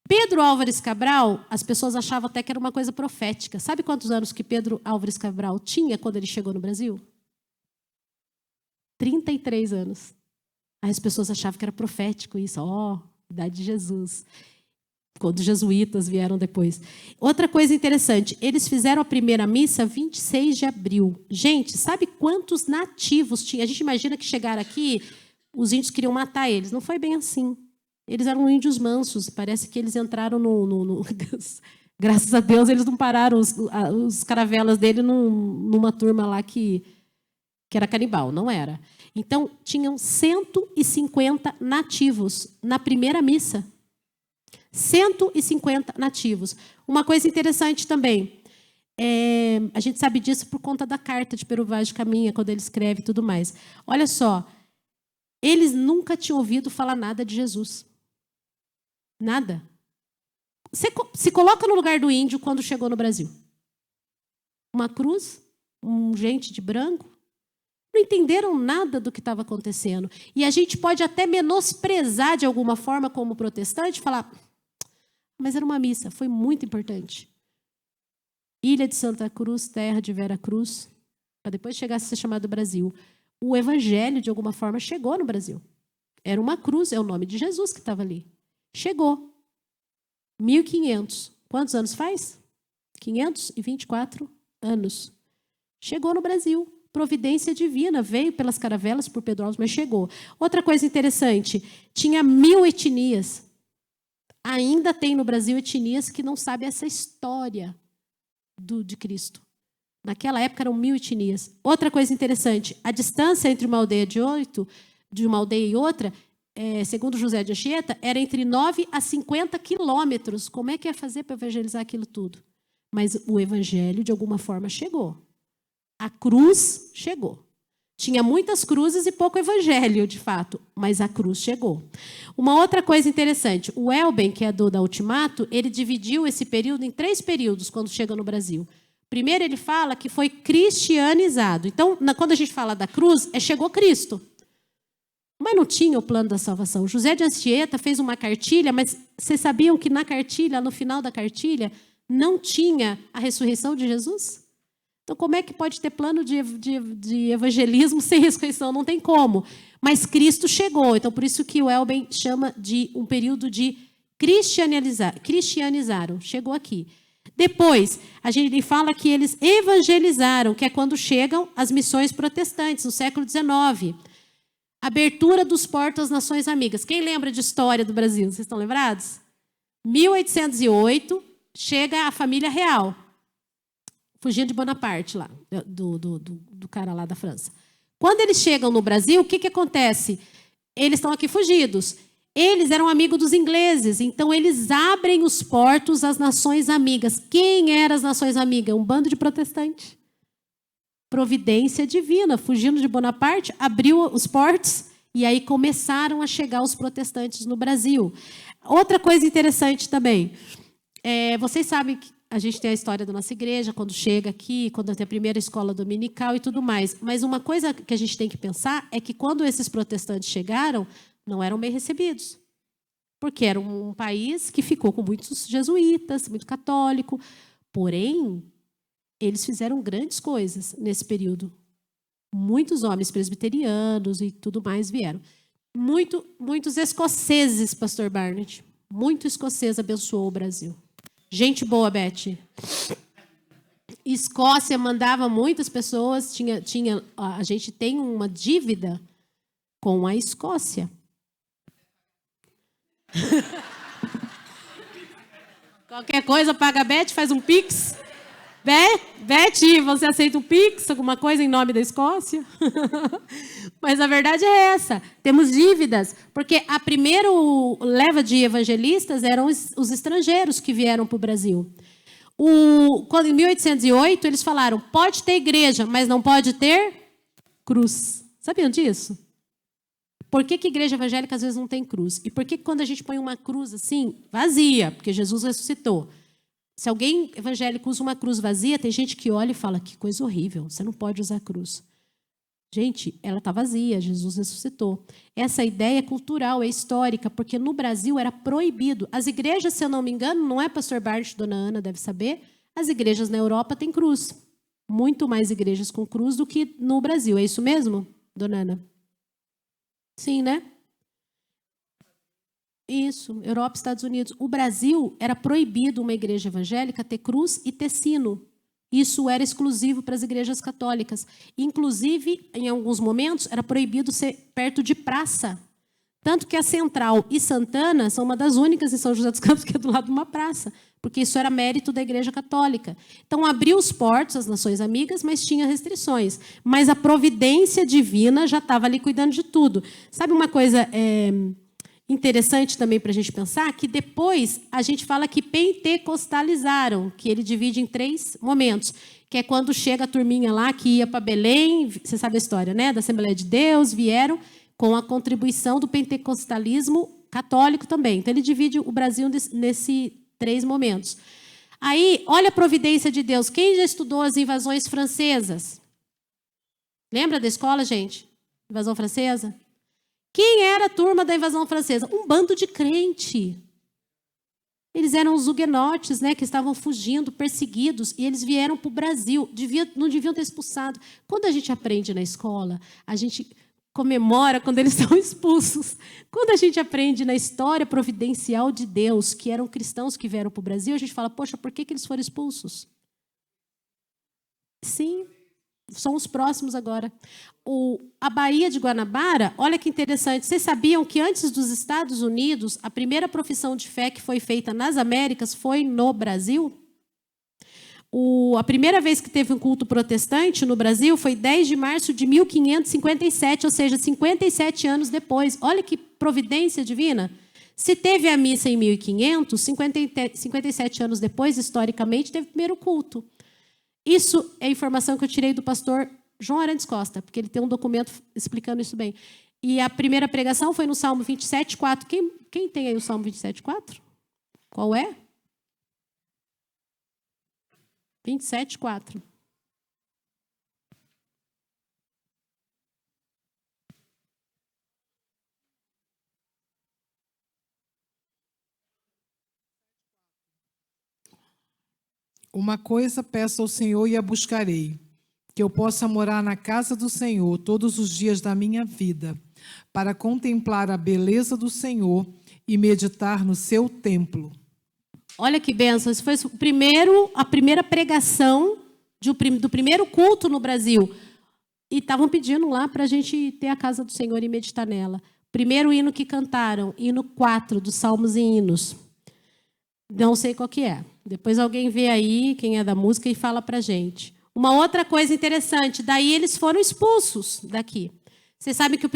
[SPEAKER 1] Pedro Álvares Cabral, as pessoas achavam até que era uma coisa profética. Sabe quantos anos que Pedro Álvares Cabral tinha quando ele chegou no Brasil? 33 anos. Aí as pessoas achavam que era profético isso. Idade de Jesus. Quando os jesuítas vieram depois. Outra coisa interessante, eles fizeram a primeira missa 26 de abril. Gente, sabe quantos nativos tinha? A gente imagina que chegaram aqui, os índios queriam matar eles. Não foi bem assim. Eles eram índios mansos. Parece que eles entraram no graças a Deus, eles não pararam os caravelas dele numa turma lá que era canibal. Não era. Então, tinham 150 nativos na primeira missa. 150 nativos. Uma coisa interessante também, a gente sabe disso por conta da carta de Pero Vaz de Caminha, quando ele escreve e tudo mais. Olha só, eles nunca tinham ouvido falar nada de Jesus. Nada. Você se coloca no lugar do índio quando chegou no Brasil. Uma cruz, gente de branco, não entenderam nada do que estava acontecendo. E a gente pode até menosprezar de alguma forma como protestante, falar, mas era uma missa, foi muito importante. Ilha de Santa Cruz, terra de Vera Cruz, para depois chegar a ser chamado Brasil. O evangelho, de alguma forma, chegou no Brasil. Era uma cruz, é o nome de Jesus que estava ali. Chegou. 1500. Quantos anos faz? 524 anos. Chegou no Brasil. Providência divina, veio pelas caravelas por Pedro Álvares, mas chegou. Outra coisa interessante, tinha 1000 etnias. Ainda tem no Brasil etnias que não sabem essa história de Cristo. Naquela época eram 1000 etnias. Outra coisa interessante, a distância entre uma aldeia de uma aldeia e outra, segundo José de Anchieta, era entre 9 a 50 quilômetros. Como é que ia fazer para evangelizar aquilo tudo? Mas o evangelho, de alguma forma, chegou. A cruz chegou. Tinha muitas cruzes e pouco evangelho, de fato, mas a cruz chegou. Uma outra coisa interessante, o Elben, que é da Ultimato, ele dividiu esse período em 3 períodos quando chega no Brasil. Primeiro, ele fala que foi cristianizado. Então, quando a gente fala da cruz, chegou Cristo. Mas não tinha o plano da salvação. José de Anchieta fez uma cartilha, mas vocês sabiam que na cartilha, no final da cartilha, não tinha a ressurreição de Jesus? Então, como é que pode ter plano de evangelismo sem ressurreição? Não tem como. Mas Cristo chegou. Então, por isso que o Elben chama de um período de cristianizaram. Chegou aqui. Depois, a gente fala que eles evangelizaram, que é quando chegam as missões protestantes, no século XIX. Abertura dos portos às nações amigas. Quem lembra de história do Brasil? Vocês estão lembrados? 1808, chega a família real. Fugindo de Bonaparte lá, do cara lá da França. Quando eles chegam no Brasil, o que acontece? Eles estão aqui fugidos. Eles eram amigos dos ingleses, então eles abrem os portos às nações amigas. Quem eram as nações amigas? Um bando de protestantes. Providência divina. Fugindo de Bonaparte, abriu os portos e aí começaram a chegar os protestantes no Brasil. Outra coisa interessante também. Vocês sabem que a gente tem a história da nossa igreja, quando chega aqui, quando tem a primeira escola dominical e tudo mais. Mas uma coisa que a gente tem que pensar é que quando esses protestantes chegaram, não eram bem recebidos. Porque era um país que ficou com muitos jesuítas, muito católico. Porém, eles fizeram grandes coisas nesse período. Muitos homens presbiterianos e tudo mais vieram. Muitos escoceses, pastor Barnett. Muito escocês abençoou o Brasil. Gente boa, Beth. Escócia mandava muitas pessoas. A gente tem uma dívida Com a Escócia. Qualquer coisa, paga a Beth, faz um pix. Beth, você aceita um pix, alguma coisa em nome da Escócia? Mas a verdade é essa. Temos dívidas, porque a primeira leva de evangelistas eram os estrangeiros que vieram para o Brasil. Quando, em 1808, eles falaram, pode ter igreja, mas não pode ter cruz. Sabiam disso? Por que a igreja evangélica às vezes não tem cruz? E por que quando a gente põe uma cruz assim, vazia, porque Jesus ressuscitou, se alguém evangélico usa uma cruz vazia, tem gente que olha e fala, que coisa horrível, você não pode usar cruz. Gente, ela está vazia, Jesus ressuscitou. Essa ideia é cultural, é histórica, porque no Brasil era proibido. As igrejas, se eu não me engano, não é pastor Bart, dona Ana deve saber, as igrejas na Europa têm cruz. Muito mais igrejas com cruz do que no Brasil. É isso mesmo, dona Ana? Sim, né? Isso, Europa, Estados Unidos. O Brasil era proibido uma igreja evangélica ter cruz e ter sino. Isso era exclusivo para as igrejas católicas. Inclusive, em alguns momentos, era proibido ser perto de praça. Tanto que a Central e Santana são uma das únicas em São José dos Campos que é do lado de uma praça, porque isso era mérito da Igreja Católica. Então, abriu os portos às nações amigas, mas tinha restrições. Mas a providência divina já estava ali cuidando de tudo. Sabe uma coisa interessante também para a gente pensar? Que depois a gente fala que pentecostalizaram, que ele divide em 3 momentos, que é quando chega a turminha lá que ia para Belém, você sabe a história, né? Da Assembleia de Deus, vieram com a contribuição do pentecostalismo católico também. Então, ele divide o Brasil nesses 3 momentos. Aí, olha a providência de Deus. Quem já estudou as invasões francesas? Lembra da escola, gente? Invasão francesa? Quem era a turma da invasão francesa? Um bando de crente. Eles eram os huguenotes, né, que estavam fugindo, perseguidos, e eles vieram para o Brasil. Não deviam ter expulsado. Quando a gente aprende na escola, a gente comemora quando eles são expulsos. Quando a gente aprende na história providencial de Deus, que eram cristãos que vieram para o Brasil, a gente fala, poxa, por que eles foram expulsos? Sim, são os próximos agora. A Baía de Guanabara, olha que interessante, vocês sabiam que antes dos Estados Unidos, a primeira profissão de fé que foi feita nas Américas foi no Brasil? A primeira vez que teve um culto protestante no Brasil foi 10 de março de 1557, ou seja, 57 anos depois. Olha que providência divina. Se teve a missa em 1500, 57 anos depois, historicamente, teve o primeiro culto. Isso é informação que eu tirei do pastor João Arantes Costa, porque ele tem um documento explicando isso bem. E a primeira pregação foi no Salmo 27,4. Quem tem aí o Salmo 27,4? Qual é? 27,4.
[SPEAKER 4] Uma coisa peço ao Senhor e a buscarei, que eu possa morar na casa do Senhor todos os dias da minha vida, para contemplar a beleza do Senhor e meditar no seu templo.
[SPEAKER 1] Olha que bênção, isso foi a primeira pregação do primeiro culto no Brasil. E estavam pedindo lá para a gente ter a casa do Senhor e meditar nela. Primeiro hino que cantaram, hino 4 dos Salmos e Hinos. Não sei qual que é. Depois alguém vê aí, quem é da música, e fala para a gente. Uma outra coisa interessante, daí eles foram expulsos daqui. Vocês sabem que os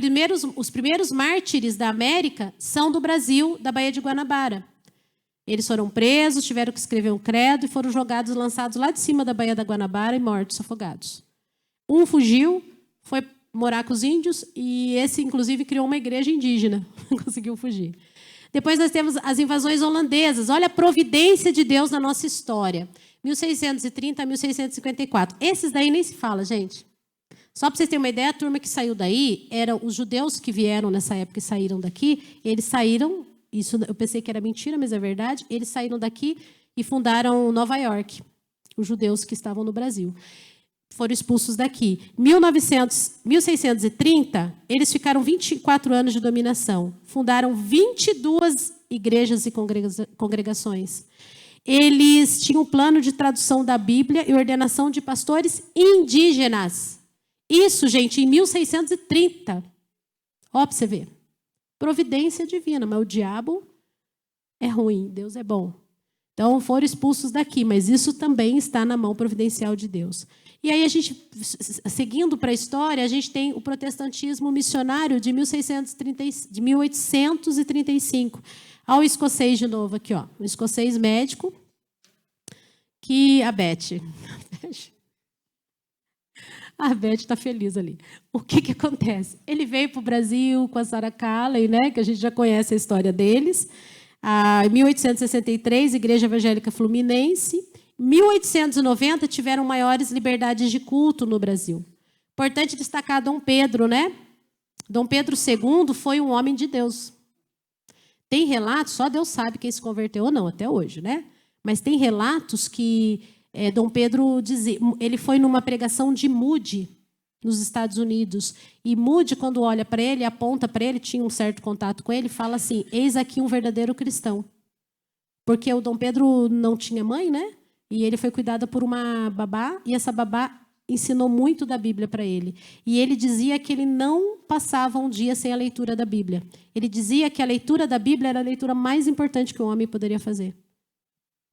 [SPEAKER 1] primeiros mártires da América são do Brasil, da Baía de Guanabara. Eles foram presos, tiveram que escrever um credo e foram jogados, lançados lá de cima da Baía da Guanabara e mortos, afogados. Um fugiu, foi morar com os índios e esse, inclusive, criou uma igreja indígena. Conseguiu fugir. Depois nós temos as invasões holandesas. Olha a providência de Deus na nossa história. 1630 a 1654. Esses daí nem se fala, gente. Só para vocês terem uma ideia, a turma que saiu daí eram os judeus que vieram nessa época e saíram daqui. Eles saíram, isso eu pensei que era mentira, mas é verdade. Eles saíram daqui e fundaram Nova York. Os judeus que estavam no Brasil foram expulsos daqui. 1630, eles ficaram 24 anos de dominação. Fundaram 22 igrejas e congregações. Eles tinham um plano de tradução da Bíblia e ordenação de pastores indígenas. Isso, gente, em 1630. Ó, para você ver. Providência divina, mas o diabo é ruim, Deus é bom. Então, foram expulsos daqui, mas isso também está na mão providencial de Deus. E aí, a gente, seguindo para a história, a gente tem o protestantismo missionário de 1835. Olha o escocês de novo aqui, ó. O escocês médico, que a Beth... A Beth está feliz ali. O que acontece? Ele veio para o Brasil com a Sarah Calley, né, que a gente já conhece a história deles. Em 1863, Igreja Evangélica Fluminense. Em 1890, tiveram maiores liberdades de culto no Brasil. Importante destacar Dom Pedro, né? Dom Pedro II foi um homem de Deus. Tem relatos, só Deus sabe quem se converteu ou não, até hoje, né? Mas tem relatos que Dom Pedro dizia, ele foi numa pregação de Moody, nos Estados Unidos. E Moody, quando olha para ele, aponta para ele, tinha um certo contato com ele, fala assim, eis aqui um verdadeiro cristão. Porque o Dom Pedro não tinha mãe, né? E ele foi cuidado por uma babá, e essa babá ensinou muito da Bíblia para ele. E ele dizia que ele não passava um dia sem a leitura da Bíblia. Ele dizia que a leitura da Bíblia era a leitura mais importante que o homem poderia fazer.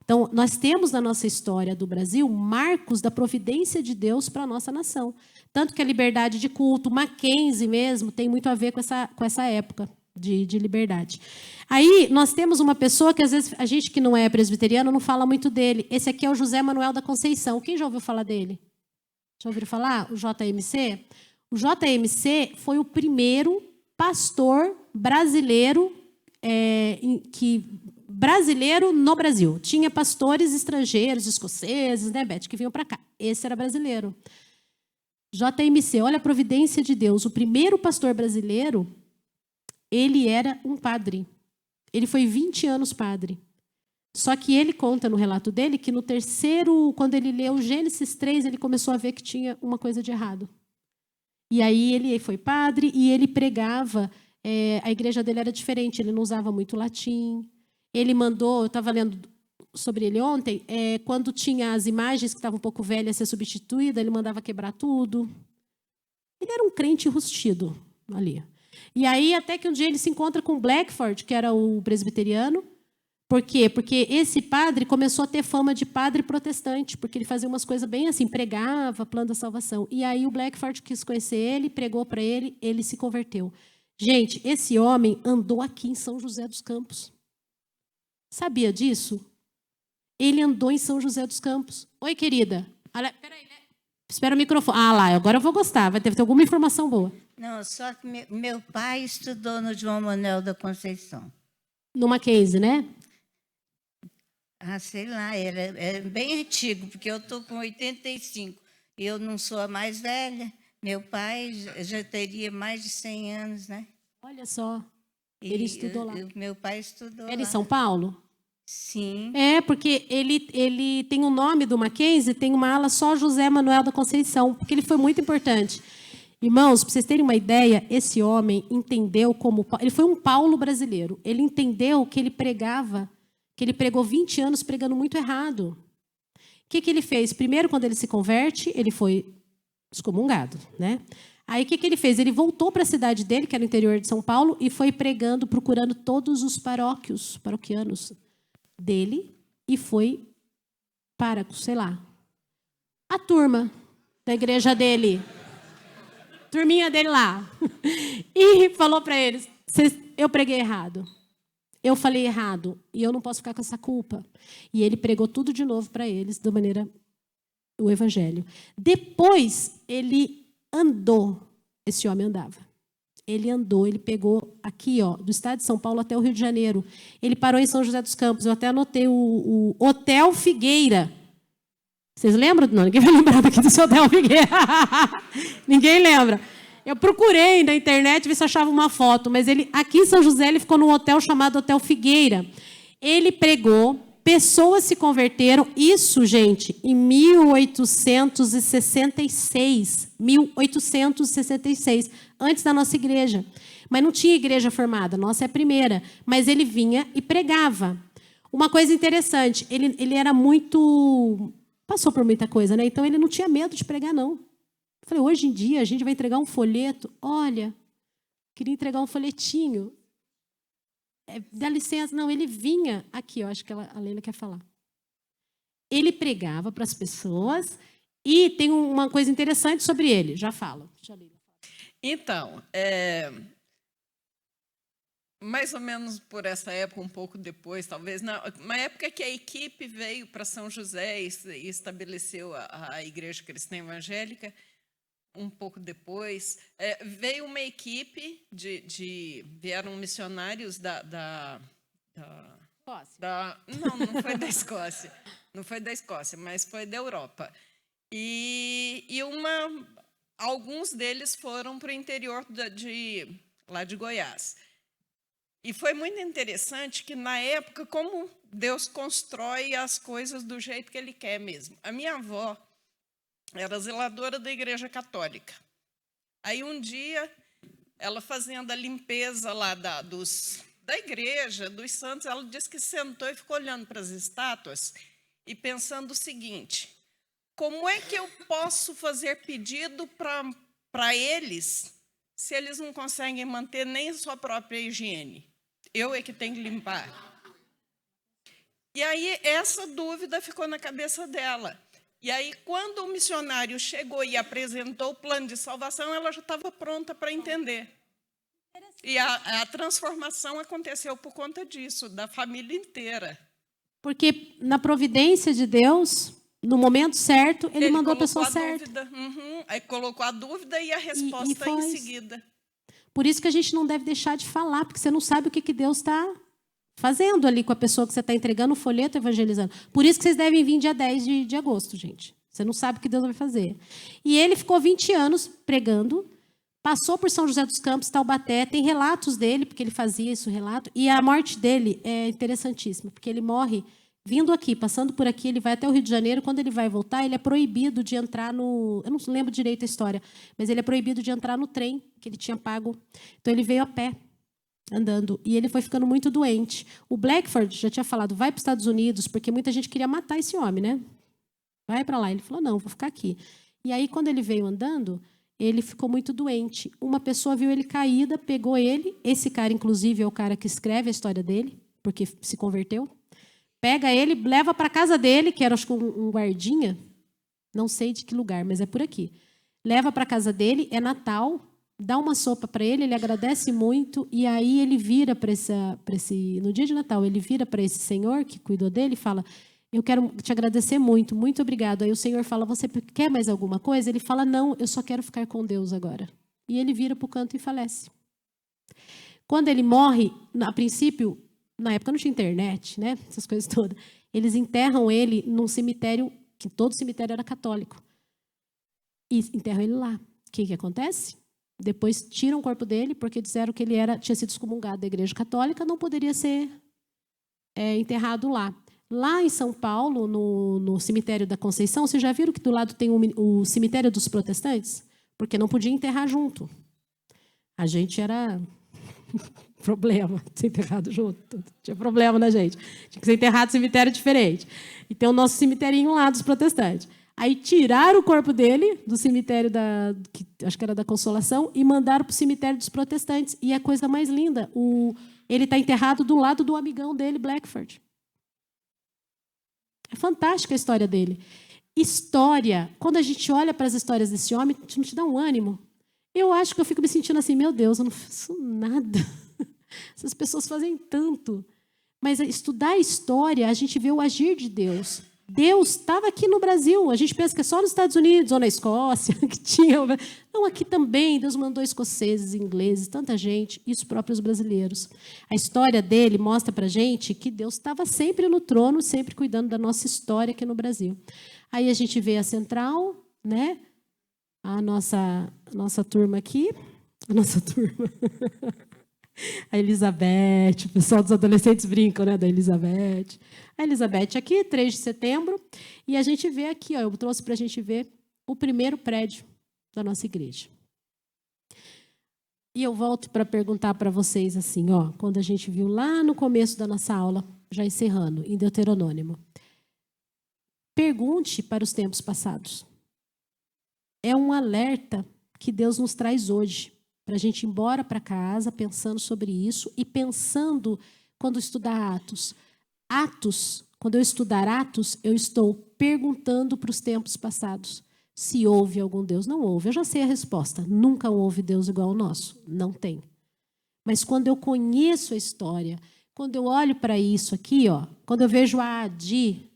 [SPEAKER 1] Então, nós temos na nossa história do Brasil marcos da providência de Deus para a nossa nação. Tanto que a liberdade de culto, Mackenzie mesmo, tem muito a ver com essa época de liberdade. Aí, nós temos uma pessoa que, às vezes, a gente que não é presbiteriano não fala muito dele. Esse aqui é o José Manuel da Conceição. Quem já ouviu falar dele? Já ouviram falar? O JMC? O JMC foi o primeiro pastor brasileiro brasileiro no Brasil. Tinha pastores estrangeiros, escoceses, né, Beth, que vinham para cá. Esse era brasileiro. JMC, olha a providência de Deus. O primeiro pastor brasileiro, ele era um padre. Ele foi 20 anos padre. Só que ele conta no relato dele que no terceiro, quando ele leu Gênesis 3, ele começou a ver que tinha uma coisa de errado. E aí ele foi padre e ele pregava. A igreja dele era diferente, ele não usava muito latim. Ele mandou, eu estava lendo sobre ele ontem, quando tinha as imagens que estavam um pouco velhas a ser substituídas, ele mandava quebrar tudo. Ele era um crente rustido ali. E aí, até que um dia ele se encontra com Blackford, que era o presbiteriano. Por quê? Porque esse padre começou a ter fama de padre protestante, porque ele fazia umas coisas bem assim, pregava, plano da salvação. E aí o Blackford quis conhecer ele, pregou para ele, ele se converteu. Gente, esse homem andou aqui em São José dos Campos. Sabia disso? Ele andou em São José dos Campos. Oi, querida. Peraí, né? Espera o microfone. Ah, lá, agora eu vou gostar. Vai ter alguma informação boa.
[SPEAKER 5] Não, só que meu pai estudou no João Manuel da Conceição.
[SPEAKER 1] No Mackenzie, né?
[SPEAKER 5] Ah, sei lá, é bem antigo, porque eu estou com 85 e eu não sou a mais velha. Meu pai já teria mais de 100 anos, né?
[SPEAKER 1] Olha só. Ele estudou lá.
[SPEAKER 5] Meu pai estudou lá.
[SPEAKER 1] Era em São Paulo?
[SPEAKER 5] Sim.
[SPEAKER 1] Porque ele tem o nome do Mackenzie, tem uma ala só José Manuel da Conceição, porque ele foi muito importante. Irmãos, para vocês terem uma ideia, esse homem entendeu como... Ele foi um Paulo brasileiro. Ele entendeu que ele pregava, que ele pregou 20 anos pregando muito errado. O que ele fez? Primeiro, quando ele se converte, ele foi excomungado, né? Aí, o que ele fez? Ele voltou para a cidade dele, que era o interior de São Paulo, e foi pregando, procurando todos os paroquianos dele, e foi para, sei lá, a turma da igreja dele, turminha dele lá, e falou para eles, eu preguei errado, eu falei errado, e eu não posso ficar com essa culpa. E ele pregou tudo de novo para eles, da maneira, o evangelho. Depois, ele andou, esse homem andava. Ele andou, ele pegou aqui, ó, do estado de São Paulo até o Rio de Janeiro. Ele parou em São José dos Campos. Eu até anotei o Hotel Figueira. Vocês lembram? Não, ninguém vai lembrar daqui desse Hotel Figueira. Ninguém lembra. Eu procurei na internet ver se achava uma foto, mas ele aqui em São José ele ficou num hotel chamado Hotel Figueira. Ele pregou, pessoas se converteram, isso, gente, em 1866. 1866, antes da nossa igreja. Mas não tinha igreja formada, nossa é a primeira. Mas ele vinha e pregava. Uma coisa interessante, ele era muito... Passou por muita coisa, né? Então ele não tinha medo de pregar, não. Eu falei, hoje em dia a gente vai entregar um folheto, olha, queria entregar um folhetinho. Dá licença, não, ele vinha aqui, eu acho que a Leila quer falar. Ele pregava para as pessoas e tem uma coisa interessante sobre ele, já falo.
[SPEAKER 6] Então, mais ou menos por essa época, um pouco depois, talvez, uma época que a equipe veio para São José e estabeleceu a Igreja Cristã Evangélica, um pouco depois, veio uma equipe vieram missionários não foi da Escócia, não foi da Escócia, mas foi da Europa. E alguns deles foram para o interior lá de Goiás. E foi muito interessante que, na época, como Deus constrói as coisas do jeito que Ele quer mesmo. A minha avó era zeladora da Igreja Católica. Aí, um dia, ela fazendo a limpeza lá da igreja, dos santos, ela disse que sentou e ficou olhando para as estátuas e pensando o seguinte: como é que eu posso fazer pedido para eles se eles não conseguem manter nem a sua própria higiene? Eu é que tenho que limpar. E aí essa dúvida ficou na cabeça dela. E aí, quando o missionário chegou e apresentou o plano de salvação, ela já estava pronta para entender. E a transformação aconteceu por conta disso, da família inteira.
[SPEAKER 1] Porque na providência de Deus, no momento certo, ele mandou a pessoa certa.
[SPEAKER 6] Aí colocou a dúvida e a resposta em seguida.
[SPEAKER 1] Por isso que a gente não deve deixar de falar, porque você não sabe o que Deus está fazendo ali com a pessoa que você está entregando o folheto, evangelizando. Por isso que vocês devem vir dia 10 de agosto, gente. Você não sabe o que Deus vai fazer. E ele ficou 20 anos pregando, passou por São José dos Campos, Taubaté, tem relatos dele, porque ele fazia isso, relato, e a morte dele é interessantíssima, porque ele morre vindo aqui, passando por aqui, ele vai até o Rio de Janeiro, quando ele vai voltar, ele é proibido de entrar no... Eu não lembro direito a história, mas ele é proibido de entrar no trem que ele tinha pago. Então, ele veio a pé, andando, e ele foi ficando muito doente. O Blackford já tinha falado, vai para os Estados Unidos, porque muita gente queria matar esse homem, né? Vai para lá. Ele falou, não, vou ficar aqui. E aí, quando ele veio andando, ele ficou muito doente. Uma pessoa viu ele caída, pegou ele, esse cara, inclusive, é o cara que escreve a história dele, porque se converteu, pega ele, leva para a casa dele, que era, acho que um guardinha, não sei de que lugar, mas é por aqui. Leva para a casa dele, é Natal, dá uma sopa para ele, ele agradece muito, e aí ele vira para esse... No dia de Natal, ele vira para esse senhor que cuidou dele e fala, eu quero te agradecer muito, muito obrigado. Aí o senhor fala, você quer mais alguma coisa? Ele fala, não, eu só quero ficar com Deus agora. E ele vira para o canto e falece. Quando ele morre, a princípio... Na época não tinha internet, né? Essas coisas todas. Eles enterram ele num cemitério, que todo cemitério era católico. E enterram ele lá. O que acontece? Depois tiram o corpo dele, porque disseram que ele tinha sido excomungado da Igreja Católica, não poderia ser enterrado lá. Lá em São Paulo, no cemitério da Conceição, vocês já viram que do lado tem o cemitério dos protestantes? Porque não podia enterrar junto. A gente era... problema, ser enterrado junto. Tinha problema na gente. Tinha que ser enterrado em cemitério diferente. E tem o nosso cemiterinho lá dos protestantes. Aí tiraram o corpo dele do cemitério acho que era da Consolação, e mandaram para o cemitério dos protestantes. E a coisa mais linda, ele está enterrado do lado do amigão dele, Blackford. É fantástica a história dele. História, quando a gente olha para as histórias desse homem, não te dá um ânimo? Eu acho que eu fico me sentindo assim, meu Deus, eu não faço nada. Essas pessoas fazem tanto. Mas estudar a história, a gente vê o agir de Deus. Deus estava aqui no Brasil. A gente pensa que é só nos Estados Unidos ou na Escócia que tinha. Não, aqui também. Deus mandou escoceses, ingleses, tanta gente, e os próprios brasileiros. A história dele mostra para a gente que Deus estava sempre no trono, sempre cuidando da nossa história aqui no Brasil. Aí a gente vê a Central, né? A nossa turma aqui. A nossa turma. A Elizabeth, o pessoal dos adolescentes brincam, né, da Elizabeth. A Elizabeth aqui, 3 de setembro, e a gente vê aqui, ó, eu trouxe para a gente ver o primeiro prédio da nossa igreja. E eu volto para perguntar para vocês assim, ó, quando a gente viu lá no começo da nossa aula, já encerrando, em Deuteronômio, pergunte para os tempos passados. É um alerta que Deus nos traz hoje. para a gente ir embora para casa pensando sobre isso e pensando quando estudar Atos. Quando eu estudar Atos, eu estou perguntando para os tempos passados se houve algum Deus. Não houve, eu já sei a resposta. Nunca houve Deus igual ao nosso. Não tem. Mas quando eu conheço a história, quando eu olho para isso aqui, ó, quando eu vejo a Adi,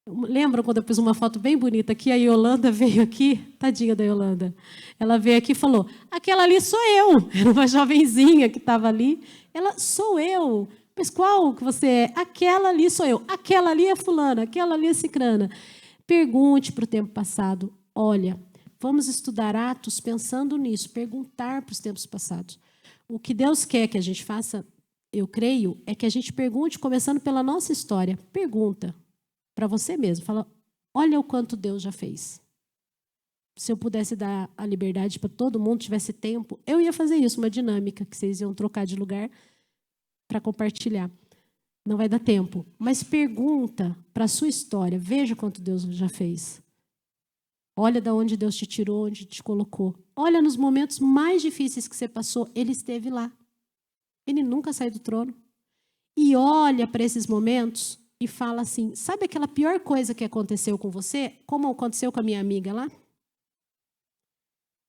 [SPEAKER 1] lembram quando eu fiz uma foto bem bonita aqui, a Yolanda veio aqui, tadinha da Yolanda, ela veio aqui e falou, aquela ali sou eu, era uma jovenzinha que estava ali, ela, sou eu, mas qual que você é? Aquela ali sou eu, aquela ali é fulana, aquela ali é cicrana. Pergunte para o tempo passado, olha, vamos estudar Atos pensando nisso, perguntar para os tempos passados. O que Deus quer que a gente faça, eu creio, é que a gente pergunte, começando pela nossa história. Pergunta para você mesmo. Fala, olha o quanto Deus já fez. Se eu pudesse dar a liberdade para todo mundo, tivesse tempo, eu ia fazer isso, uma dinâmica, que vocês iam trocar de lugar para compartilhar. Não vai dar tempo. Mas pergunta para a sua história. Veja quanto Deus já fez. Olha de onde Deus te tirou, onde te colocou. Olha nos momentos mais difíceis que você passou, Ele esteve lá. Ele nunca saiu do trono. E olha para esses momentos e fala assim, sabe aquela pior coisa que aconteceu com você? Como aconteceu com a minha amiga lá?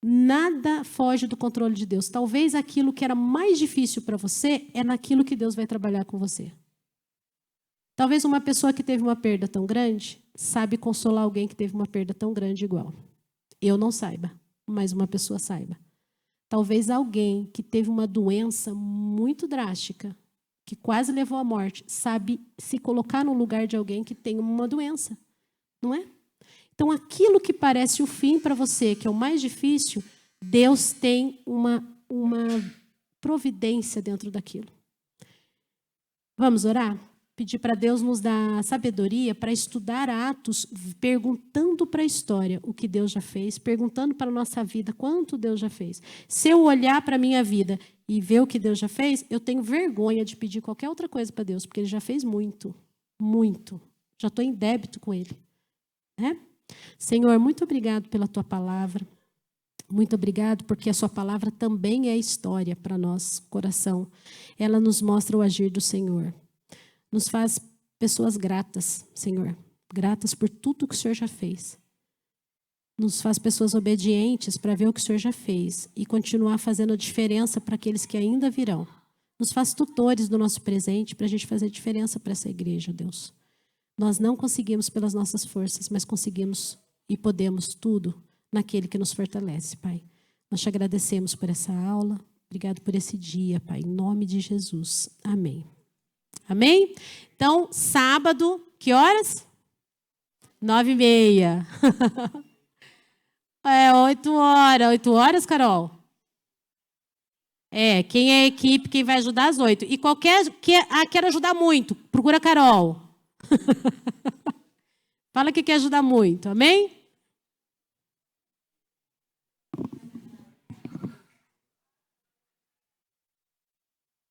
[SPEAKER 1] Nada foge do controle de Deus. Talvez aquilo que era mais difícil para você é naquilo que Deus vai trabalhar com você. Talvez uma pessoa que teve uma perda tão grande sabe consolar alguém que teve uma perda tão grande igual. Eu não saiba, mas uma pessoa saiba. Talvez alguém que teve uma doença muito drástica, que quase levou à morte, sabe se colocar no lugar de alguém que tem uma doença, não é? Então, aquilo que parece o fim para você, que é o mais difícil, Deus tem uma providência dentro daquilo. Vamos orar? Pedir para Deus nos dar sabedoria para estudar Atos, perguntando para a história o que Deus já fez, perguntando para a nossa vida quanto Deus já fez. Se eu olhar para a minha vida e ver o que Deus já fez, eu tenho vergonha de pedir qualquer outra coisa para Deus, porque Ele já fez muito, muito. Já estou em débito com Ele. Né? Senhor, muito obrigado pela Tua palavra. Muito obrigado porque a Sua palavra também é história para nós, coração. Ela nos mostra o agir do Senhor. Nos faz pessoas gratas, Senhor. Gratas por tudo que o Senhor já fez. Nos faz pessoas obedientes para ver o que o Senhor já fez e continuar fazendo a diferença para aqueles que ainda virão. Nos faz tutores do nosso presente para a gente fazer diferença para essa igreja, Deus. Nós não conseguimos pelas nossas forças, mas conseguimos e podemos tudo naquele que nos fortalece, Pai. Nós te agradecemos por essa aula. Obrigado por esse dia, Pai. Em nome de Jesus. Amém. Amém? Então, sábado, que horas? 9h30. 8 horas. 8 horas, Carol? Quem é a equipe, quem vai ajudar às 8. E quero ajudar muito, procura a Carol. Fala que quer ajudar muito, amém?